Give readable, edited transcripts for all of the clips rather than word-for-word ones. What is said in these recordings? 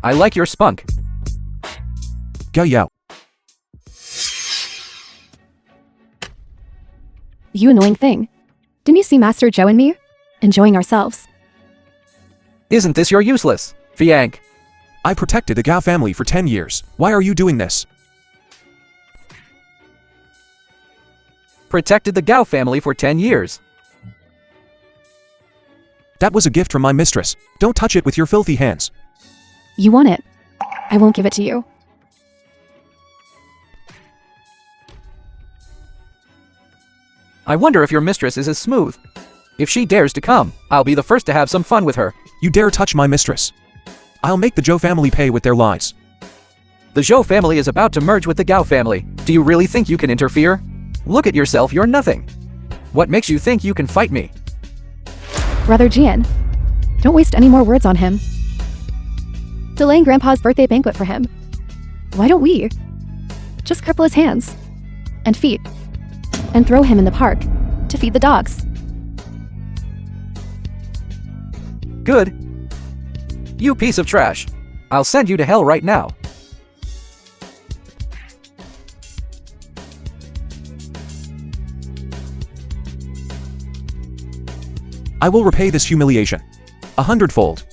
I like your spunk. Go yo. You annoying thing. Didn't you see Master Joe and me? Enjoying ourselves. Isn't this your useless, Fiank? I protected the Gao family for 10 years. Why are you doing this? Protected the Gao family for 10 years. That was a gift from my mistress. Don't touch it with your filthy hands. You want it. I won't give it to you. I wonder if your mistress is as smooth. If she dares to come, I'll be the first to have some fun with her. You dare touch my mistress. I'll make the Zhou family pay with their lies. The Zhou family is about to merge with the Gao family. Do you really think you can interfere? Look at yourself, you're nothing. What makes you think you can fight me? Brother Jian, don't waste any more words on him. Delaying Grandpa's birthday banquet for him. Why don't we just cripple his hands and feet and throw him in the park to feed the dogs? Good. You piece of trash. I'll send you to hell right now. I will repay this humiliation 100-fold.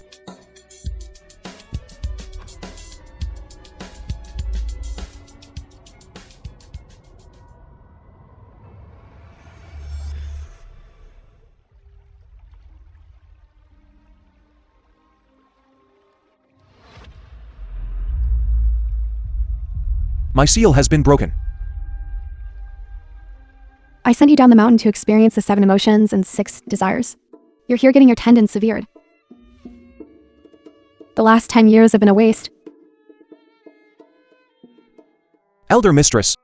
My seal has been broken. I sent you down the mountain to experience the 7 emotions and 6 desires. You're here getting your tendons severed. The last 10 years have been a waste. Elder Mistress.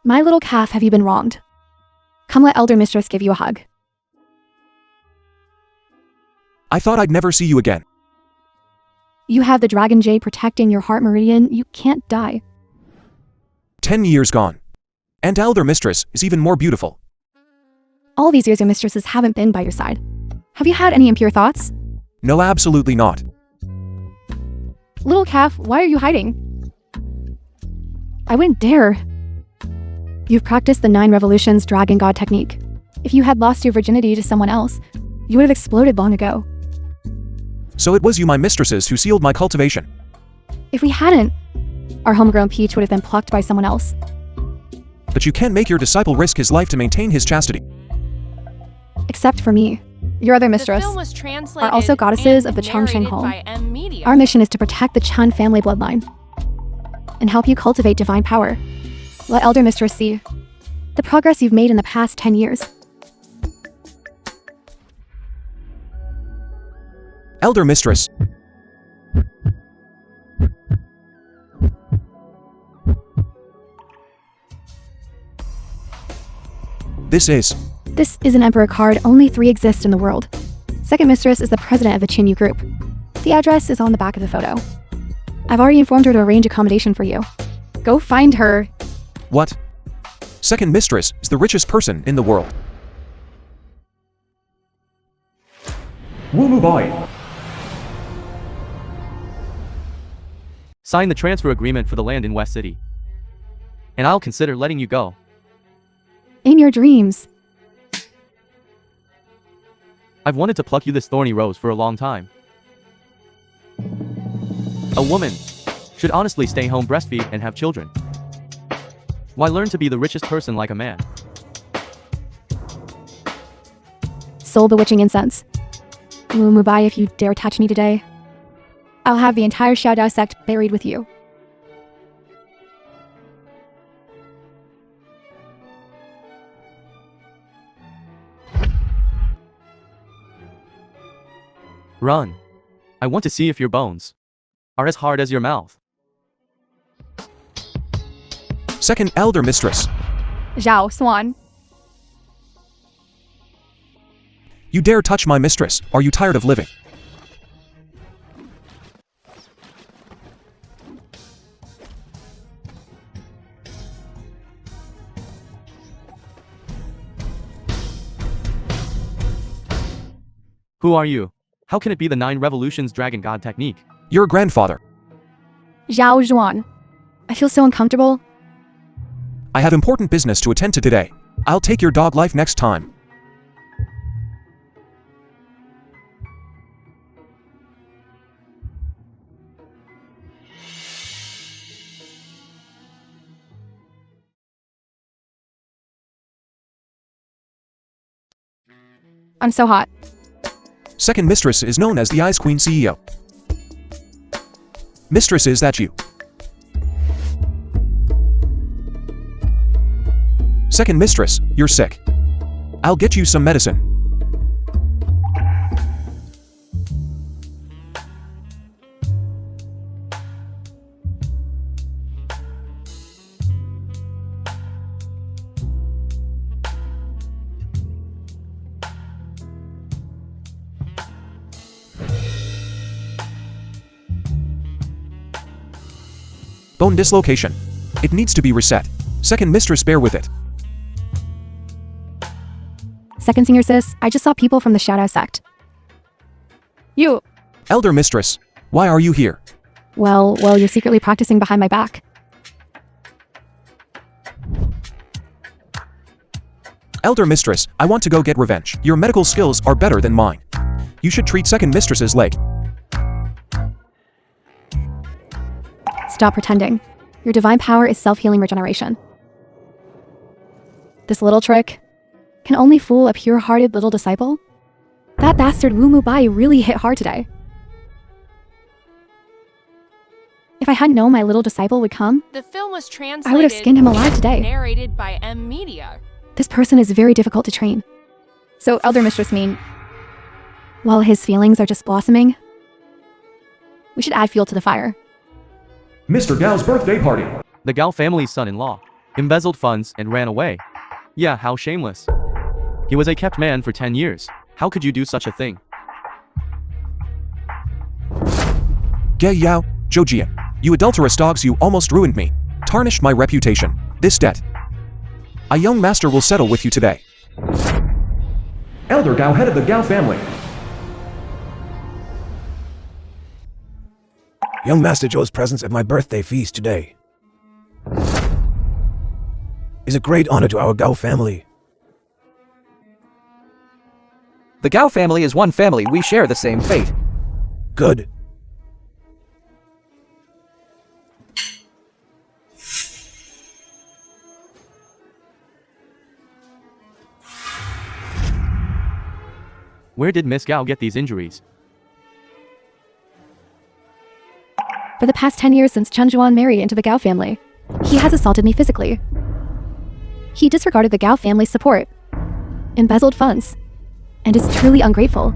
My little calf, have you been wronged? Come let Elder Mistress give you a hug. I thought I'd never see you again. You have the Dragon Jade protecting your heart meridian. You can't die. 10 years gone. And Elder Mistress is even more beautiful. All these years your mistresses haven't been by your side. Have you had any impure thoughts? No, absolutely not. Little calf, why are you hiding? I wouldn't dare. You've practiced the 9 revolutions dragon god technique. If you had lost your virginity to someone else, you would have exploded long ago. So it was you, my mistresses, who sealed my cultivation. If we hadn't, our homegrown peach would have been plucked by someone else. But you can't make your disciple risk his life to maintain his chastity. Except for me. Your other mistress are also goddesses of the Chongsheng home. Our mission is to protect the Chen family bloodline and help you cultivate divine power. Let Elder Mistress see the progress you've made in the past 10 years. Elder Mistress. This is an Emperor card. Only 3 exist in the world. Second Mistress is the president of the Qinyu group. The address is on the back of the photo. I've already informed her to arrange accommodation for you. Go find her. What? Second Mistress is the richest person in the world. Woo boy. Sign the transfer agreement for the land in West City. And I'll consider letting you go. In your dreams. I've wanted to pluck you this thorny rose for a long time. A woman should honestly stay home, breastfeed, and have children. Why learn to be the richest person like a man? Soul bewitching incense. Mubai, if you dare touch me today, I'll have the entire Xiaodao sect buried with you. Run. I want to see if your bones are as hard as your mouth. Second Elder Mistress. Zhao Swan. You dare touch my mistress. Are you tired of living? Who are you? How can it be the 9 revolutions dragon god technique? Your grandfather. Zhao Zhuan. I feel so uncomfortable. I have important business to attend to today. I'll take your dog life next time. I'm so hot. Second mistress is known as the Ice Queen CEO. Mistress, is that you? Second mistress, you're sick. I'll get you some medicine. Bone dislocation. It needs to be reset. Second mistress, bear with it. Second senior sis, I just saw people from the Shadow Sect. You. Elder mistress, why are you here? Well, you're secretly practicing behind my back. Elder mistress, I want to go get revenge. Your medical skills are better than mine. You should treat second mistress's leg. Stop pretending. Your divine power is self-healing regeneration. This little trick can only fool a pure-hearted little disciple? That bastard Wu Mubai really hit hard today. If I hadn't known my little disciple would come, the film was translated, I would have skinned him alive today. Narrated by M Media. This person is very difficult to train. So, Elder Mistress mean, while his feelings are just blossoming, we should add fuel to the fire. Mr. Gao's birthday party. The Gao family's son-in-law embezzled funds and ran away. Yeah, how shameless. He was a kept man for 10 years. How could you do such a thing? Ge Yao, Zhou Jian. You adulterous dogs, you almost ruined me. Tarnished my reputation. This debt. A young master will settle with you today. Elder Gao, head of the Gao family. Young Master Zhou's presence at my birthday feast today is a great honor to our Gao family. The Gao family is one family, we share the same fate. Good. Where did Miss Gao get these injuries? For the past 10 years since Chen Zhuan married into the Gao family, he has assaulted me physically. He disregarded the Gao family's support, embezzled funds, and is truly ungrateful.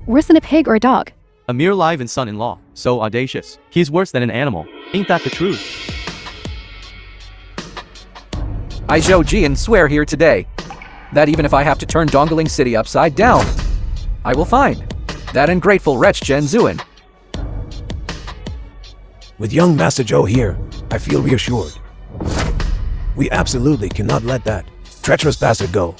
Worse than a pig or a dog. A mere live-in son-in-law. So audacious. He's worse than an animal. Ain't that the truth? I Zhou Jian swear here today that even if I have to turn Dongling City upside down, I will find that ungrateful wretch Chen Zuan. With young Master Zhou here, I feel reassured. We absolutely cannot let that treacherous bastard go.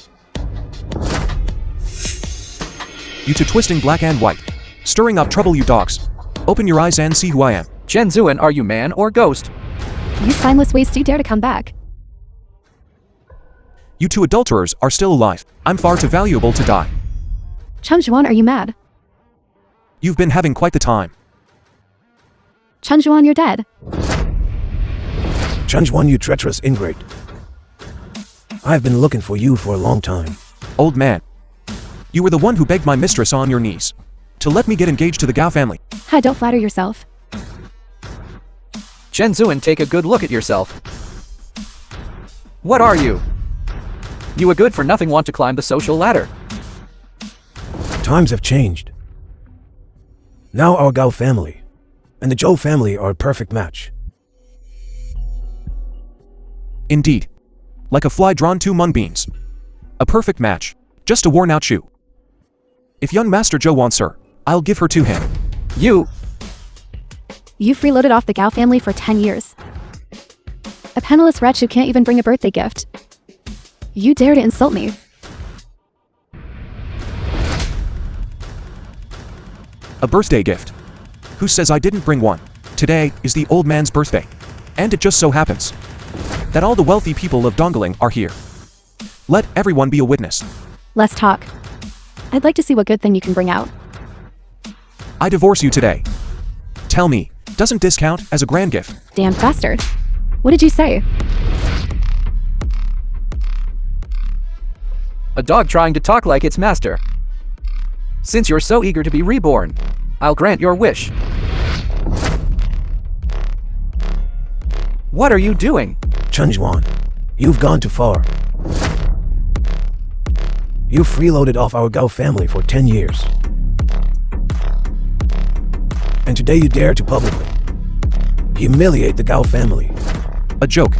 You two twisting black and white. Stirring up trouble, you dogs. Open your eyes and see who I am. Chen Zuan, are you man or ghost? You spineless waste, do you dare to come back? You two adulterers are still alive. I'm far too valuable to die. Chen Zhuan, are you mad? You've been having quite the time. Chen Zhuan, you're dead. Chen Zhuan, you treacherous ingrate. I've been looking for you for a long time. Old man. You were the one who begged my mistress on your knees to let me get engaged to the Gao family. Ha, don't flatter yourself. Chen Zuan, take a good look at yourself. What are you? You a good for nothing want to climb the social ladder. Times have changed. Now our Gao family and the Zhou family are a perfect match. Indeed. Like a fly drawn two mung beans. A perfect match. Just a worn-out shoe. If young Master Zhou wants her, I'll give her to him. You freeloaded off the Gao family for 10 years. A penniless wretch who can't even bring a birthday gift. You dare to insult me. A birthday gift. Who says I didn't bring one? Today is the old man's birthday. And it just so happens that all the wealthy people of Dongling are here. Let everyone be a witness. Less talk. I'd like to see what good thing you can bring out. I divorce you today. Tell me, doesn't this count as a grand gift? Damn bastard. What did you say? A dog trying to talk like its master. Since you're so eager to be reborn, I'll grant your wish. What are you doing? Chunjuan, you've gone too far. You freeloaded off our Gao family for 10 years. And today you dare to publicly humiliate the Gao family. A joke.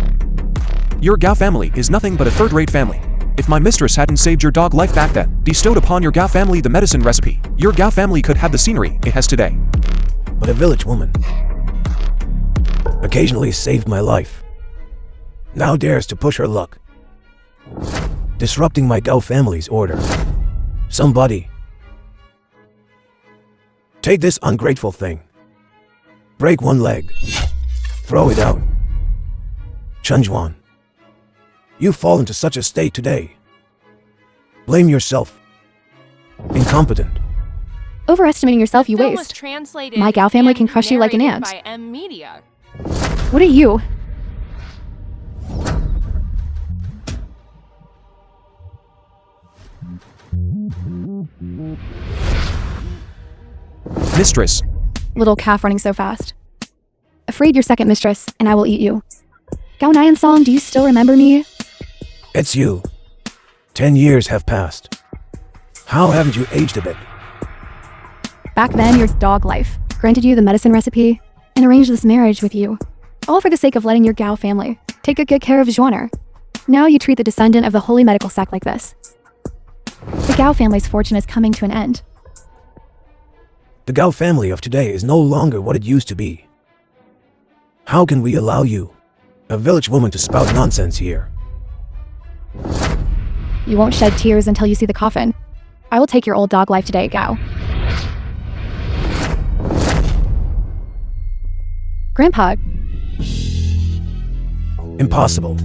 Your Gao family is nothing but a third-rate family. If my mistress hadn't saved your dog life back then, bestowed upon your Gao family the medicine recipe, your Gao family could have the scenery it has today. But a village woman occasionally saved my life. Now dares to push her luck, disrupting my Gao family's order. Somebody, take this ungrateful thing, break one leg, throw it out. Chunjuan, you fall into such a state today. Blame yourself. Incompetent. Overestimating yourself, you Film was waste. translated My Gao family and can crush you like an narrated ant. by M Media. What are you? Mistress, Little calf running so fast. Afraid you're second mistress, and I will eat you. Gao Nyan Song, do you still remember me? It's you. 10 years have passed. How haven't you aged a bit? Back then, your dog life granted you the medicine recipe and arranged this marriage with you. All for the sake of letting your Gao family take a good care of Zhuaner. Now you treat the descendant of the holy medical sect like this. The Gao family's fortune is coming to an end. The Gao family of today is no longer what it used to be. How can we allow you, a village woman, to spout nonsense here? You won't shed tears until you see the coffin. I will take your old dog life today, Gao. Grandpa, Impossible.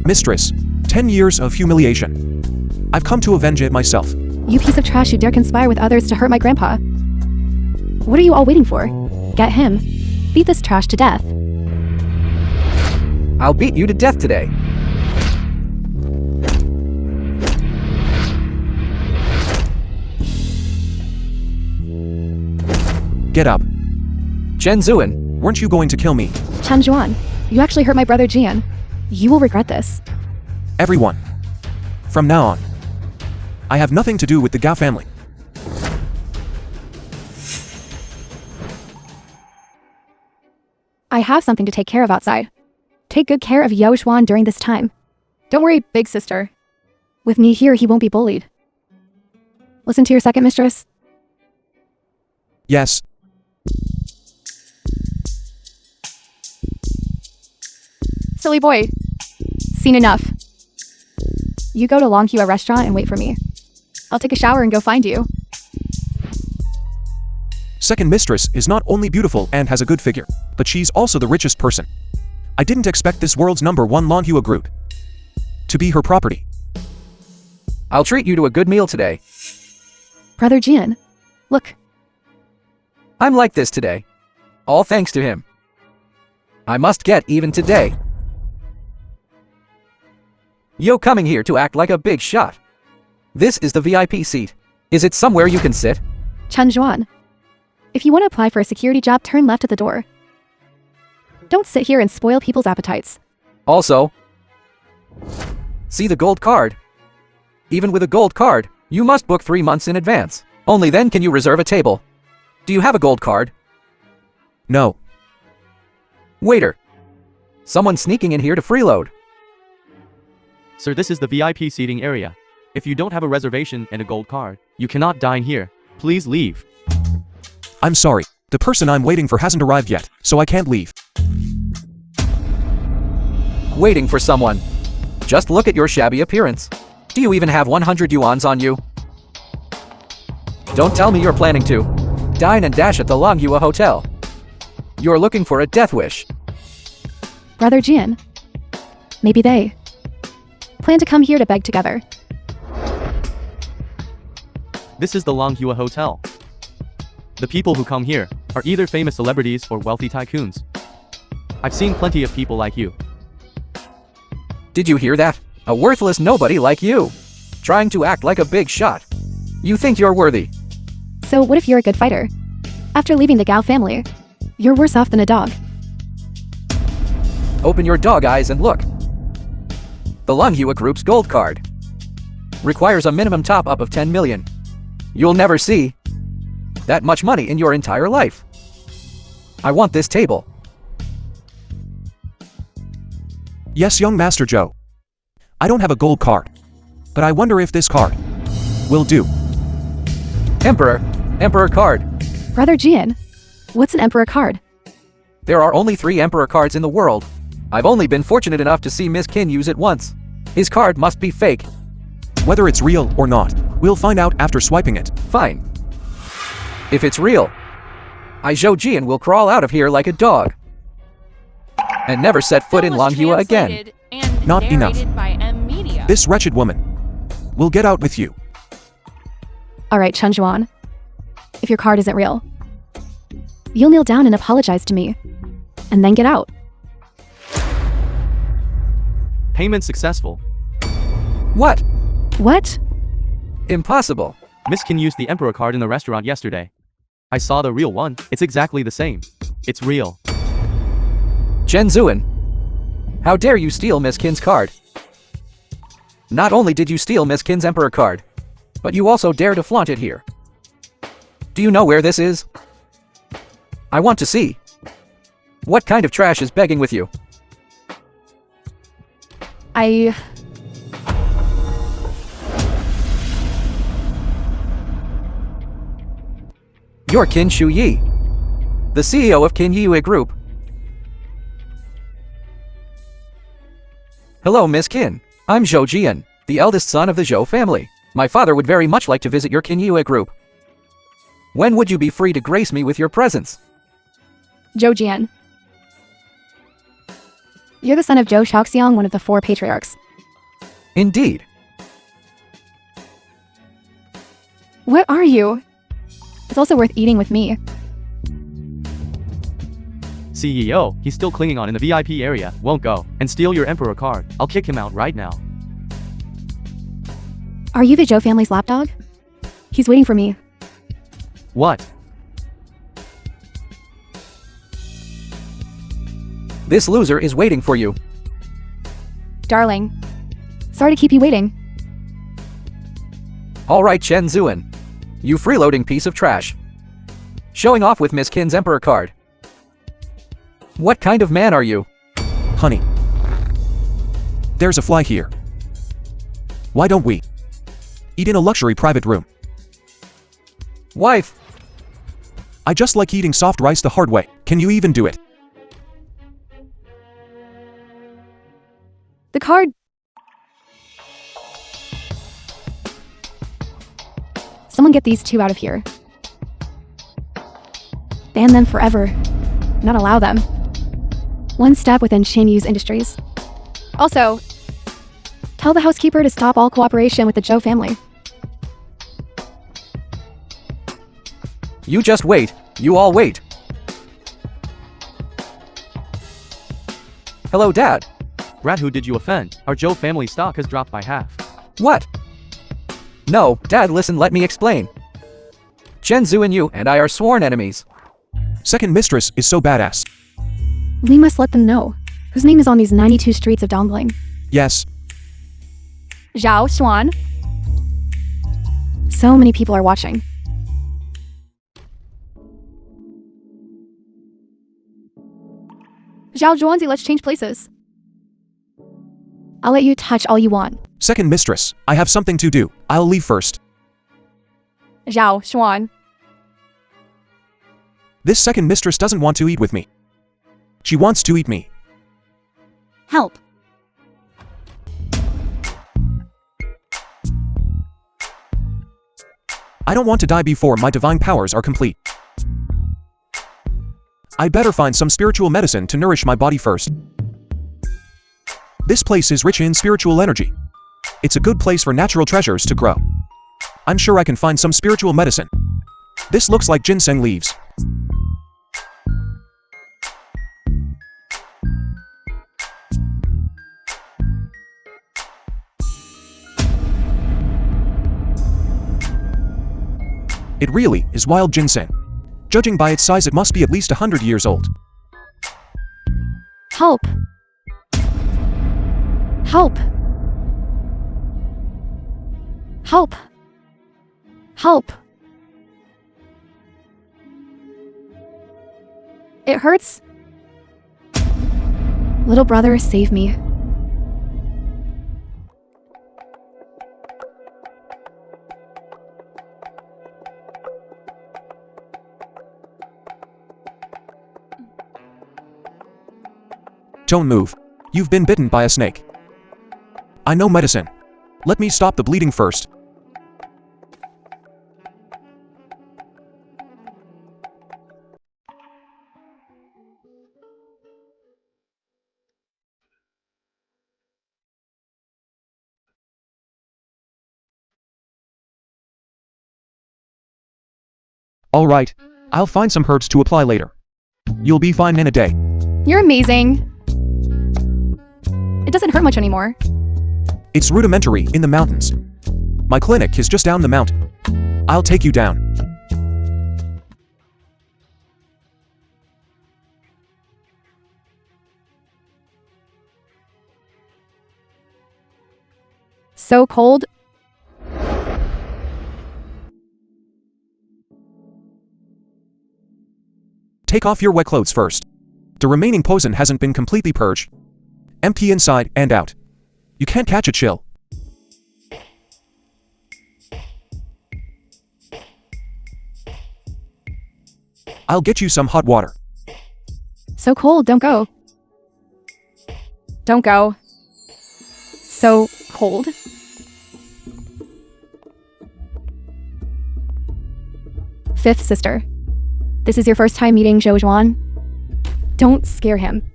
mistress, 10 years of humiliation. I've come to avenge it myself. you piece of trash, you dare conspire with others to hurt my grandpa. What are you all waiting for? Get him. Beat this trash to death. I'll beat you to death today. Get up. Chen Zuan, Weren't you going to kill me? Chen Zhuan, you actually hurt my brother Jian. You will regret this. Everyone. From now on, I have nothing to do with the Gao family. I have something to take care of outside. Take good care of Yao Xuan during this time. Don't worry, big sister. With me here, he won't be bullied. Listen to your second mistress. Yes. Silly boy. Seen enough. You go to Longhua restaurant and wait for me. I'll take a shower and go find you. Second mistress is not only beautiful and has a good figure, but she's also the richest person. I didn't expect this world's #1 Longhua group to be her property. I'll treat you to a good meal today. Brother Jian. Look, I'm like this today. All thanks to him. I must get even today. Yo coming here to act like a big shot. This is the VIP seat. Is it somewhere you can sit? Chen Zhuan. If you want to apply for a security job, turn left at the door. Don't sit here and spoil people's appetites. Also, see the gold card. Even with a gold card, you must book 3 months in advance. Only then can you reserve a table. Do you have a gold card? No. Waiter. Someone sneaking in here to freeload. Sir, this is the VIP seating area. If you don't have a reservation and a gold card, you cannot dine here. Please leave. I'm sorry. The person I'm waiting for hasn't arrived yet, so I can't leave. Waiting for someone. Just look at your shabby appearance. Do you even have 100 yuans on you? Don't tell me you're planning to dine and dash at the Longhua Hotel. You're looking for a death wish. Brother Jian. Maybe they plan to come here to beg together. This is the Longhua Hotel. The people who come here are either famous celebrities or wealthy tycoons. I've seen plenty of people like you. Did you hear that? A worthless nobody like you. Trying to act like a big shot. You think you're worthy. So what if you're a good fighter? After leaving the Gao family, you're worse off than a dog. Open your dog eyes and look. The Longhua Group's gold card requires a minimum top-up of 10 million. You'll never see that much money in your entire life. I want this table. Yes, young Master Zhou. I don't have a gold card, but I wonder if this card will do. Emperor card. Brother Jian, what's an emperor card? There are only 3 Emperor cards in the world. I've only been fortunate enough to see Miss Qin use it once. His card must be fake. Whether it's real or not, we'll find out after swiping it. Fine. If it's real, Zhou Jian will crawl out of here like a dog and never set foot in Longhua again. Not enough. By M Media. This wretched woman will get out with you. Alright, Chen Zhuan. If your card isn't real, you'll kneel down and apologize to me, and then get out. Payment successful. What? What? Impossible. Miss Qin used the Emperor card in the restaurant yesterday. I saw the real one. It's exactly the same. It's real. Chen Zuan. How dare you steal Miss Qin's card? Not only did you steal Miss Qin's Emperor card, but you also dare to flaunt it here. Do you know where this is? I want to see. What kind of trash is begging with you? You're Qin Shu Yi, the CEO of Qin Yue Group. Hello, Miss Qin. I'm Zhou Jian, the eldest son of the Zhou family. My father would very much like to visit your Qin Yue Group. When would you be free to grace me with your presence? Zhou Jian. You're the son of Zhou Shaoxiang, one of the 4 patriarchs. Indeed. What are you? It's also worth eating with me. CEO, he's still clinging on in the VIP area, won't go, and steal your Emperor card. I'll kick him out right now. Are you the Zhou family's lapdog? He's waiting for me. What? This loser is waiting for you. Darling. Sorry to keep you waiting. Alright, Chen Zuan. You freeloading piece of trash. Showing off with Miss Qin's Emperor card. What kind of man are you? Honey. There's a fly here. Why don't we eat in a luxury private room? Wife. I just like eating soft rice the hard way. Can you even do it? The card. Someone get these 2 out of here. Ban them forever. Not allow them. One step within Shin Yu's industries. Also, tell the housekeeper to stop all cooperation with the Zhou family. You just wait. You all wait. Hello, Dad. Rat, who did you offend? Our Zhou family stock has dropped by half. What? No, Dad, listen, let me explain. Chen Zhu and you and I are sworn enemies. Second mistress is so badass. We must let them know whose name is on these 92 streets of Dongling. Yes. Zhao Xuan. So many people are watching. Zhao Zhuanzi, let's change places. I'll let you touch all you want. Second mistress, I have something to do. I'll leave first. Zhao Xuan. This second mistress doesn't want to eat with me. She wants to eat me. Help. I don't want to die before my divine powers are complete. I better find some spiritual medicine to nourish my body first. This place is rich in spiritual energy. It's a good place for natural treasures to grow. I'm sure I can find some spiritual medicine. This looks like ginseng leaves. It really is wild ginseng. Judging by its size, it must be at least 100 years old. Help! Help! Help! Help! It hurts. Little brother, save me. Don't move. You've been bitten by a snake. I know medicine. Let me stop the bleeding first. Alright, I'll find some herbs to apply later. You'll be fine in a day. You're amazing. It doesn't hurt much anymore. It's rudimentary in the mountains. My clinic is just down the mountain. I'll take you down. So cold. Take off your wet clothes first. The remaining poison hasn't been completely purged. Empty inside and out. You can't catch a chill. I'll get you some hot water. So cold, don't go. Don't go. So cold. Fifth sister. This is your first time meeting Zhou Zhuan? Don't scare him.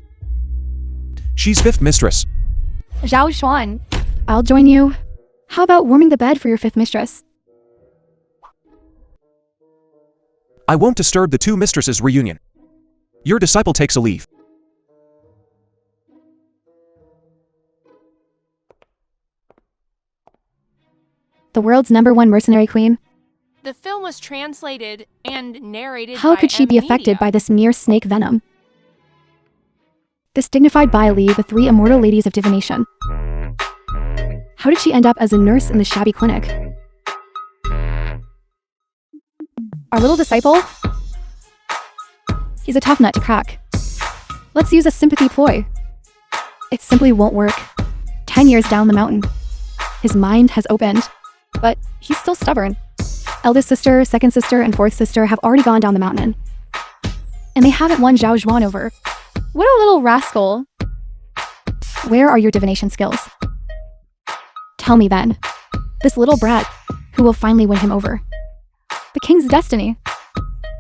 She's fifth mistress. Zhao Xuan. I'll join you. How about warming the bed for your fifth mistress? I won't disturb the two mistresses' reunion. Your disciple takes a leave. The world's #1 mercenary queen? The film was translated and narrated How by could she be M affected Media. by this mere snake venom? This dignified Bailey, the three immortal ladies of divination. How did she end up as a nurse in the shabby clinic? Our little disciple? He's a tough nut to crack. Let's use a sympathy ploy. It simply won't work. 10 years down the mountain. His mind has opened, but he's still stubborn. Eldest sister, second sister, and fourth sister have already gone down the mountain. And they haven't won Zhao Zhuan over. What a little rascal. Where are your divination skills? Tell me then. This little brat, who will finally win him over. The king's destiny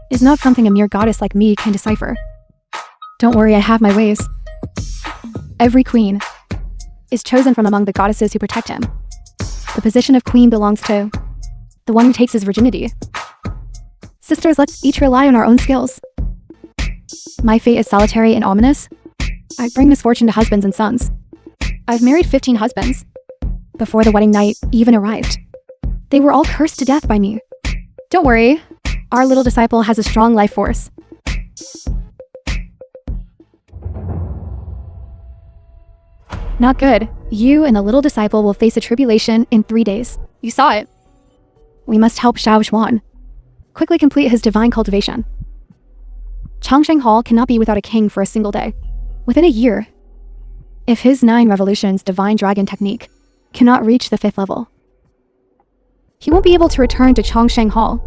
is not something a mere goddess like me can decipher. Don't worry, I have my ways. Every queen is chosen from among the goddesses who protect him. The position of queen belongs to the one who takes his virginity. Sisters, let's each rely on our own skills. My fate is solitary and ominous. I bring misfortune to husbands and sons. I've married 15 husbands. Before the wedding night even arrived, they were all cursed to death by me. Don't worry, our little disciple has a strong life force. Not good. You and the little disciple will face a tribulation in 3 days. You saw it. We must help Zhao Xuan quickly complete his divine cultivation. Changsheng Hall cannot be without a king for a single day. Within a year, if his 9 revolutions divine dragon technique cannot reach the 5th level, he won't be able to return to Changsheng Hall.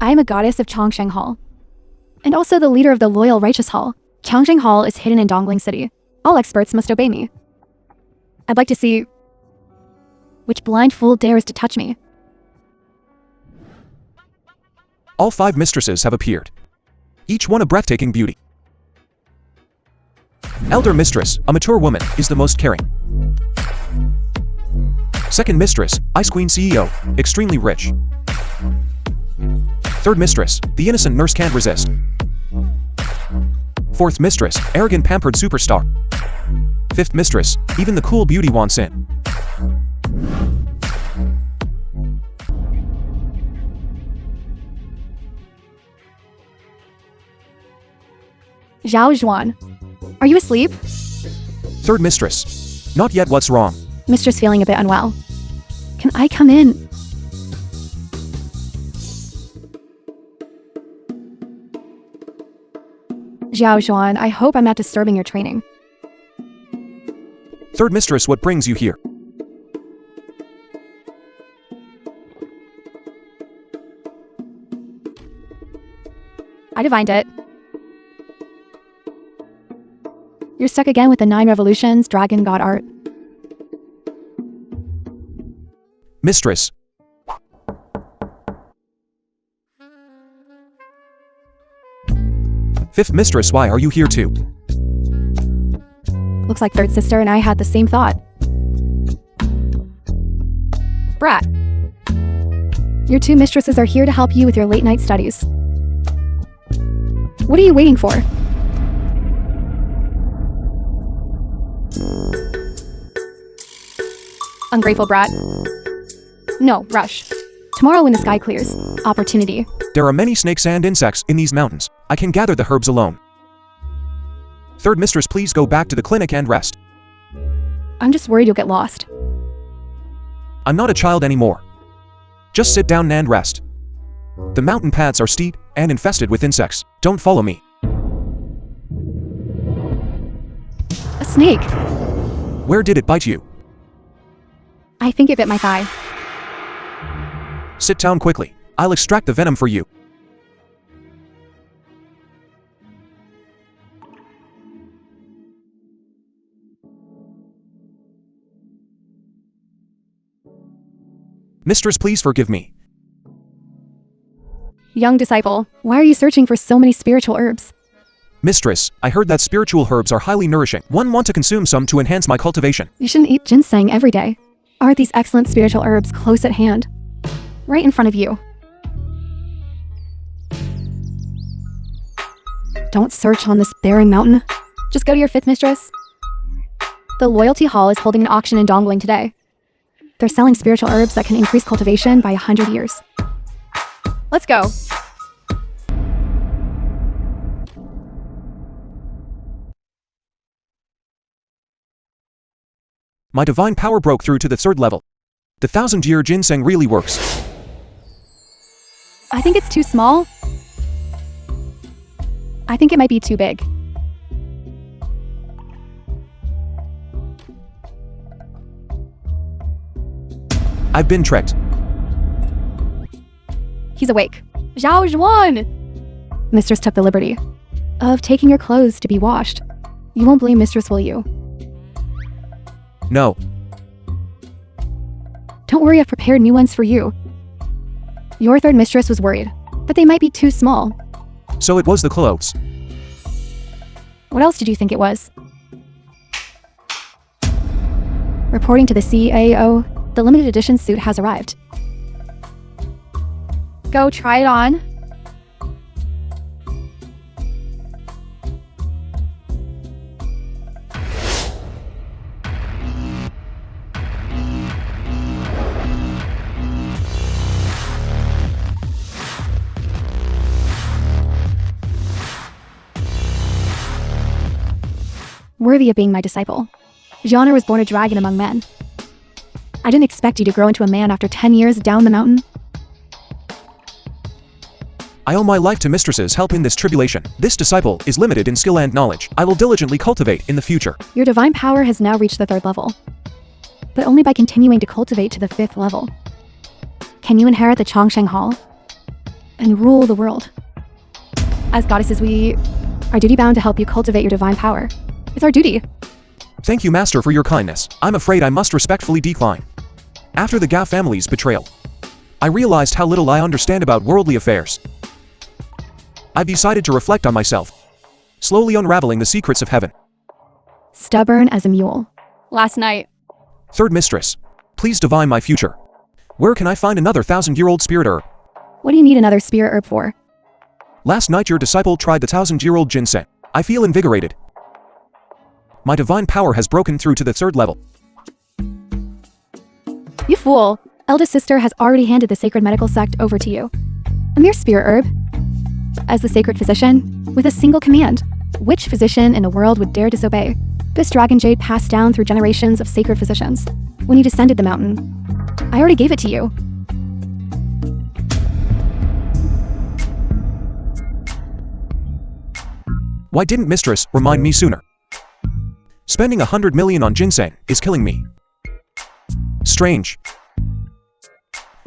I am a goddess of Changsheng Hall, and also the leader of the loyal righteous hall. Changsheng Hall is hidden in Dongling City. All experts must obey me. I'd like to see which blind fool dares to touch me. All 5 mistresses have appeared. each one a breathtaking beauty. Elder mistress, a mature woman, is the most caring. Second mistress, Ice Queen CEO, extremely rich. Third mistress, the innocent nurse can't resist. Fourth mistress, arrogant pampered superstar. Fifth mistress, even the cool beauty wants in. Zhao Zhuan, are you asleep? Third mistress, not yet, what's wrong? Mistress feeling a bit unwell. Can I come in? Zhao Zhuan, I hope I'm not disturbing your training. Third mistress, what brings you here? I divined it. You're stuck again with the 9 revolutions, dragon god art. Mistress. Fifth mistress, why are you here too? Looks like third sister and I had the same thought. Brat. Your 2 mistresses are here to help you with your late night studies. What are you waiting for? Ungrateful brat. No, rush. Tomorrow when the sky clears. Opportunity. There are many snakes and insects in these mountains. I can gather the herbs alone. Third mistress, please go back to the clinic and rest. I'm just worried you'll get lost. I'm not a child anymore. Just sit down and rest. The mountain paths are steep and infested with insects. Don't follow me. A snake. Where did it bite you? I think it bit my thigh. Sit down quickly. I'll extract the venom for you. Mistress, please forgive me. Young disciple, why are you searching for so many spiritual herbs? Mistress, I heard that spiritual herbs are highly nourishing. One want to consume some to enhance my cultivation. You shouldn't eat ginseng every day. Aren't these excellent spiritual herbs close at hand? Right in front of you. Don't search on this barren mountain. Just go to your 5th mistress. The Loyalty Hall is holding an auction in Dongling today. They're selling spiritual herbs that can increase cultivation by 100 years. Let's go. My divine power broke through to the 3rd level. The 1000-year ginseng really works. I think it's too small. I think it might be too big. I've been tricked. He's awake. Zhao Zhuan! Mistress took the liberty of taking your clothes to be washed. You won't blame Mistress, will you? No. Don't worry, I've prepared new ones for you. Your 3rd mistress was worried that they might be too small. So it was the clothes. What else did you think it was? Reporting to the CAO, the limited edition suit has arrived. Go try it on. Worthy of being my disciple. Genre was born a dragon among men. I didn't expect you to grow into a man after 10 years down the mountain. I owe my life to mistresses help in this tribulation. This disciple is limited in skill and knowledge. I will diligently cultivate in the future. Your divine power has now reached the 3rd level, but only by continuing to cultivate to the 5th level. Can you inherit the Chongsheng Hall and rule the world? As goddesses, we are duty-bound to help you cultivate your divine power. It's our duty. Thank you, Master, for your kindness. I'm afraid I must respectfully decline. After the Gao family's betrayal, I realized how little I understand about worldly affairs. I've decided to reflect on myself, slowly unraveling the secrets of heaven. Stubborn as a mule. Last night. Third mistress, please divine my future. Where can I find another 1,000-year-old spirit herb? What do you need another spirit herb for? Last night your disciple tried the 1,000-year-old ginseng. I feel invigorated. My divine power has broken through to the 3rd level. You fool! Eldest sister has already handed the sacred medical sect over to you. A mere spirit herb. As the sacred physician, with a single command, which physician in the world would dare disobey? This dragon jade passed down through generations of sacred physicians. When you descended the mountain, I already gave it to you. Why didn't mistress remind me sooner? Spending 100 million on ginseng is killing me. Strange.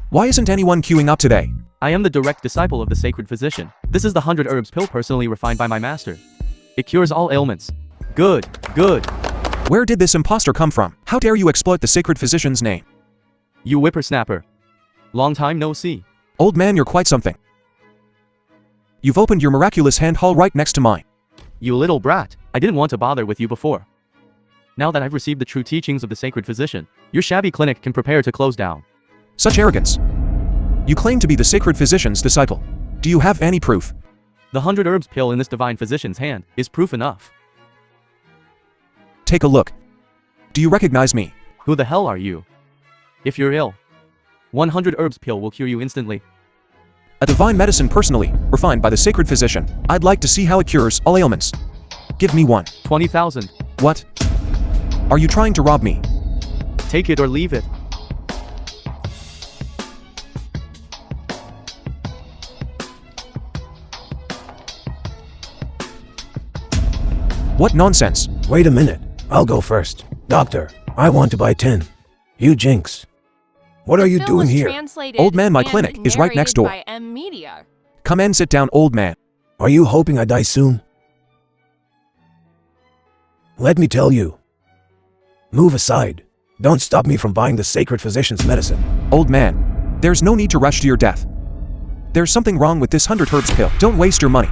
Why isn't anyone queuing up today? I am the direct disciple of the sacred physician. This is the 100 herbs pill personally refined by my master. It cures all ailments. Good, good. Where did this imposter come from? How dare you exploit the sacred physician's name? You whippersnapper. Long time no see. Old man, you're quite something. You've opened your miraculous hand hall right next to mine. You little brat. I didn't want to bother with you before. Now that I've received the true teachings of the sacred physician, your shabby clinic can prepare to close down. Such arrogance. You claim to be the sacred physician's disciple. Do you have any proof? The 100 herbs pill in this divine physician's hand is proof enough. Take a look. Do you recognize me? Who the hell are you? If you're ill, 100 herbs pill will cure you instantly. A divine medicine personally, refined by the sacred physician. I'd like to see how it cures all ailments. Give me one. 20,000. What? Are you trying to rob me? Take it or leave it. What nonsense? Wait a minute. I'll go first. Doctor, I want to buy 10. You jinx. What are you doing here? Old man, my clinic is right next door. Come and sit down, old man. Are you hoping I die soon? Let me tell you. Move aside. Don't stop me from buying the sacred physician's medicine. Old man, there's no need to rush to your death. There's something wrong with this 100 herbs pill. Don't waste your money.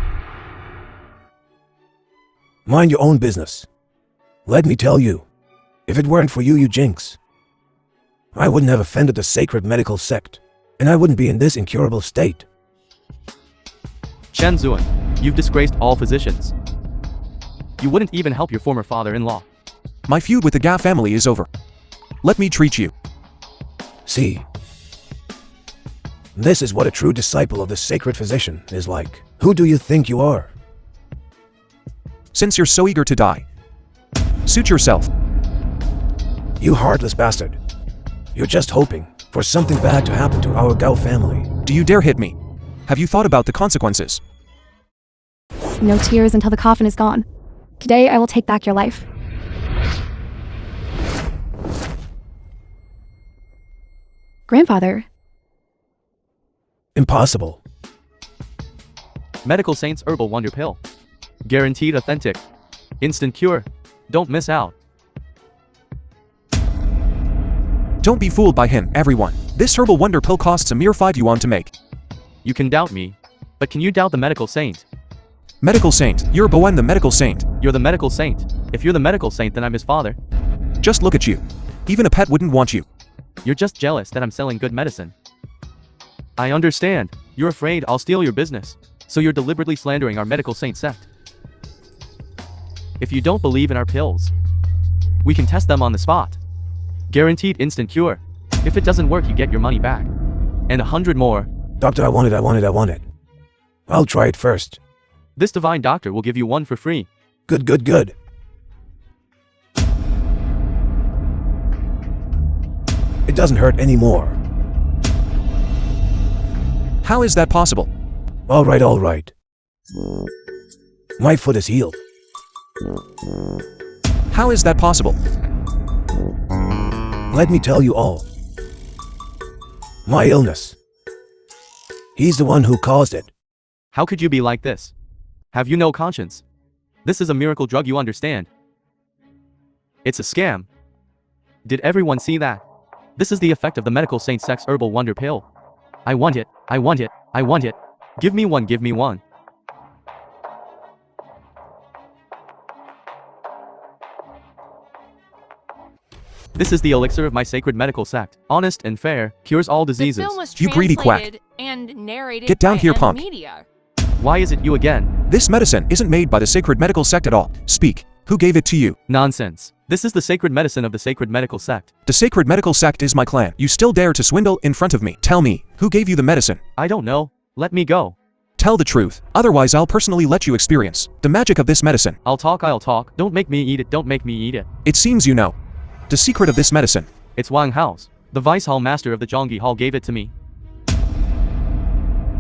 Mind your own business. Let me tell you. If it weren't for you, you jinx, I wouldn't have offended the sacred medical sect, and I wouldn't be in this incurable state. Chen Zuan, you've disgraced all physicians. You wouldn't even help your former father-in-law. My feud with the Ga family is over. Let me treat you. See, this is what a true disciple of the sacred physician is like. Who do you think you are? Since you're so eager to die, suit yourself. You heartless bastard. You're just hoping for something bad to happen to our Gao family. Do you dare hit me? Have you thought about the consequences? No tears until the coffin is gone. Today I will take back your life. Grandfather. Impossible. Medical Saints Herbal Wonder Pill. Guaranteed authentic. Instant cure. Don't miss out. Don't be fooled by him, everyone. This herbal wonder pill costs a mere 5 yuan to make. You can doubt me, but can you doubt the medical saint? Medical saint, you're Bowen the medical saint. You're the medical saint. If you're the medical saint, then I'm his father. Just look at you. Even a pet wouldn't want you. You're just jealous that I'm selling good medicine. I understand. You're afraid I'll steal your business. So you're deliberately slandering our medical saint sect. If you don't believe in our pills, we can test them on the spot. Guaranteed instant cure. If it doesn't work, you get your money back. And 100 more. Doctor, I want it. I'll try it first. This divine doctor will give you one for free. Good. It doesn't hurt anymore. How is that possible? All right. My foot is healed. How is that possible? Let me tell you all. My illness. He's the one who caused it. How could you be like this? Have you no conscience? This is a miracle drug, you understand? It's a scam. Did everyone see that? This is the effect of the medical saint sex herbal wonder pill. I want it. Give me one. This is the elixir of my sacred medical sect. Honest and fair, cures all diseases. The film was You greedy quack. translated and narrated Get down by here, M punk. Media. Why is it you again? This medicine isn't made by the sacred medical sect at all. Speak. Who gave it to you? Nonsense. This is the sacred medicine of the sacred medical sect. The sacred medical sect is my clan. You still dare to swindle in front of me. Tell me, who gave you the medicine? I don't know. Let me go. Tell the truth. Otherwise I'll personally let you experience the magic of this medicine. I'll talk. Don't make me eat it. Don't make me eat it. It seems you know the secret of this medicine. It's Wang Hao's. The vice hall master of the Zhongyi Hall gave it to me.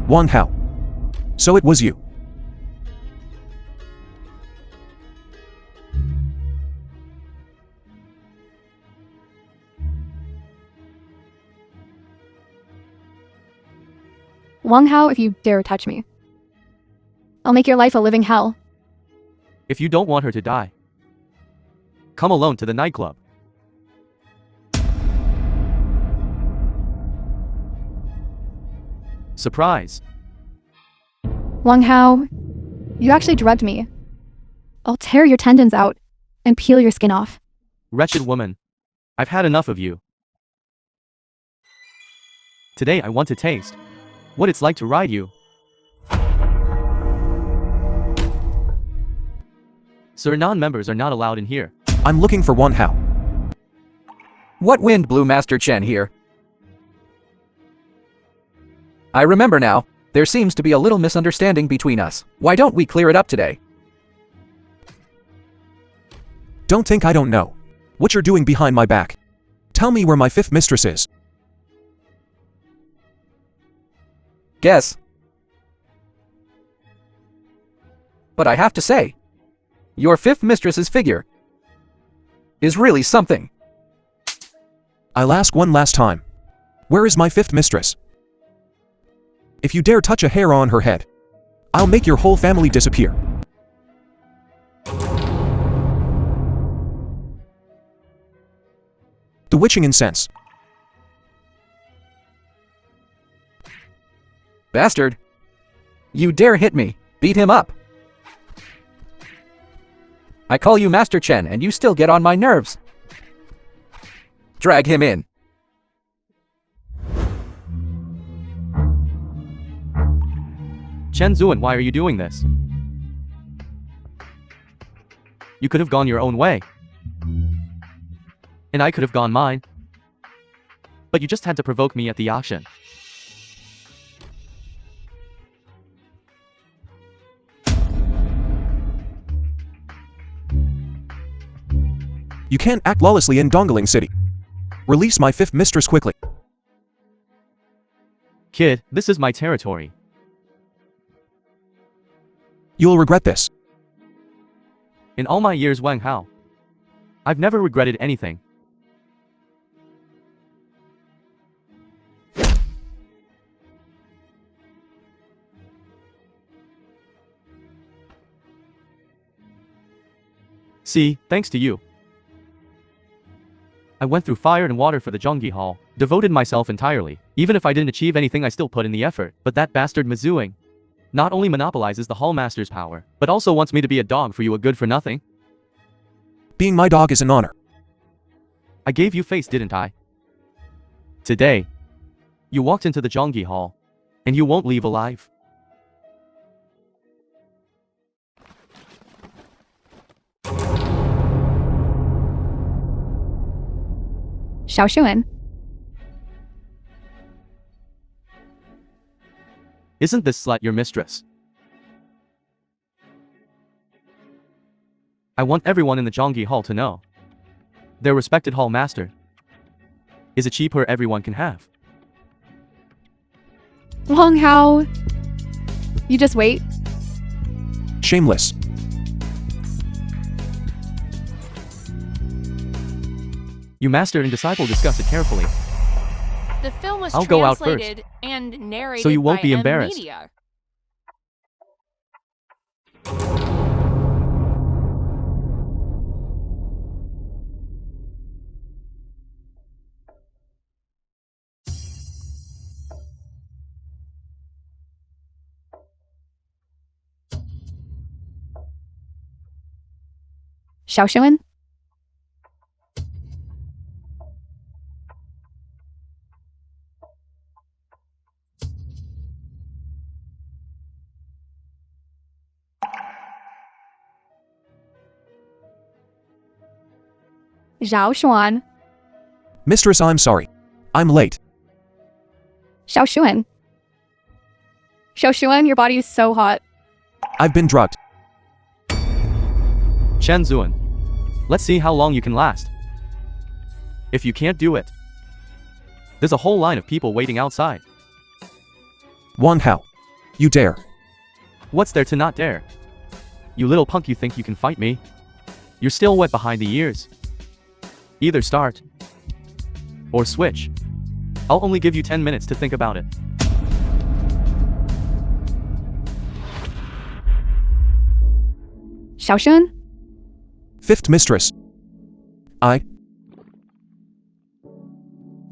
Wang Hao. So it was you. Wang Hao, if you dare touch me, I'll make your life a living hell. If you don't want her to die, come alone to the nightclub. Surprise. Wang Hao, you actually drugged me. I'll tear your tendons out and peel your skin off. Wretched woman. I've had enough of you. Today I want to taste what it's like to ride you. Sir, non-members are not allowed in here. I'm looking for Wang Hao. What wind blew Master Chen here? I remember now. There seems to be a little misunderstanding between us. Why don't we clear it up today? Don't think I don't know what you're doing behind my back. Tell me where my fifth mistress is. Guess. But I have to say, your fifth mistress's figure is really something. I'll ask one last time. Where is my fifth mistress? If you dare touch a hair on her head, I'll make your whole family disappear. The witching incense. Bastard. You dare hit me. Beat him up. I call you Master Chen and you still get on my nerves. Drag him in. Chen Zuan, why are you doing this? You could have gone your own way. And I could have gone mine. But you just had to provoke me at the auction. You can't act lawlessly in Dongling City. Release my fifth mistress quickly. Kid, this is my territory. You'll regret this. In all my years Wang Hao, I've never regretted anything. See, thanks to you, I went through fire and water for the Zhongyi Hall, devoted myself entirely. Even if I didn't achieve anything, I still put in the effort. But that bastard Mizuing not only monopolizes the Hall Master's power, but also wants me to be a dog for you, a good for nothing. Being my dog is an honor. I gave you face, didn't I? Today, you walked into the Zhongyi Hall, and you won't leave alive. Xiao Shuan. Isn't this slut your mistress? I want everyone in the Zhongyi Hall to know their respected Hall Master is a cheaper everyone can have. Wang Hao. You just wait. Shameless. You master and disciple discuss it carefully. The film was I'll go out first, translated and narrated so you won't by be M embarrassed. Media. Xiao Shuan. Zhao Xuan. Mistress, I'm sorry. I'm late. Xiao Xuan. Xiao Xuan, your body is so hot. I've been drugged. Chen Zuan. Let's see how long you can last. If you can't do it, there's a whole line of people waiting outside. Wang Hao. You dare. What's there to not dare? You little punk, you think you can fight me? You're still wet behind the ears. Either start or switch. I'll only give you 10 minutes to think about it. Xiao Xuan. Fifth mistress. I.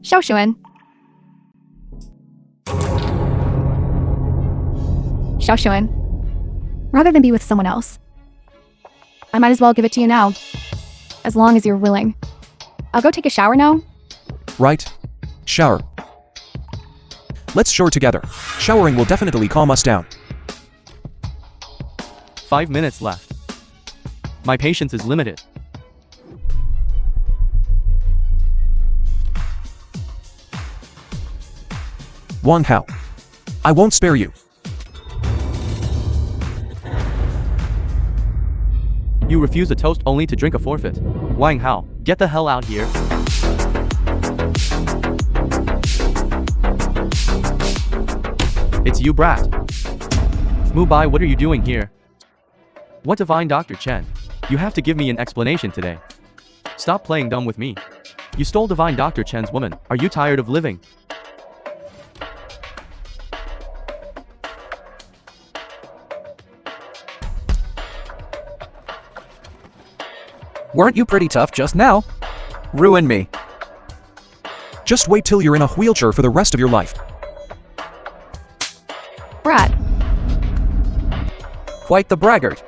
Xiao Xuan. Xiao Xuan. Rather than be with someone else, I might as well give it to you now. As long as you're willing. I'll go take a shower now. Right. Shower. Let's shower together. Showering will definitely calm us down. 5 minutes left. My patience is limited. Wang Hao. I won't spare you. You refuse a toast only to drink a forfeit. Wang Hao, get the hell out here. It's you, brat. Mubai, what are you doing here? What divine Dr. Chen? You have to give me an explanation today. Stop playing dumb with me. You stole divine Dr. Chen's woman. Are you tired of living? Weren't you pretty tough just now? Ruin me. Just wait till you're in a wheelchair for the rest of your life. Brat. Quite the braggart.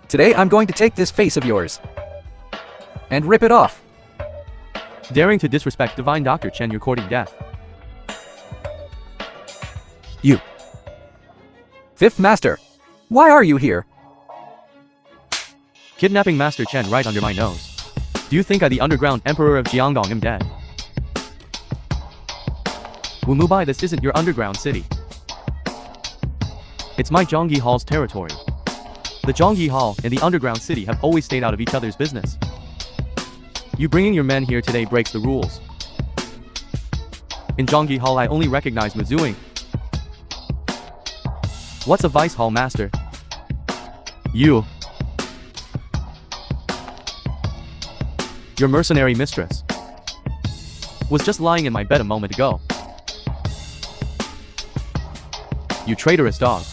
Today I'm going to take this face of yours and rip it off. Daring to disrespect divine Dr. Chen, you're courting death. You. Fifth Master, why are you here? Kidnapping Master Chen right under my nose. Do you think I, the underground emperor of Jiangdong, am dead? Wu Mubai, this isn't your underground city. It's my Zhongyi Hall's territory. The Zhongyi Hall and the underground city have always stayed out of each other's business. You bringing your men here today breaks the rules. In Zhongyi Hall I only recognize Mizuing. What's a Vice Hall Master? You. Your mercenary mistress was just lying in my bed a moment ago. You traitorous dog.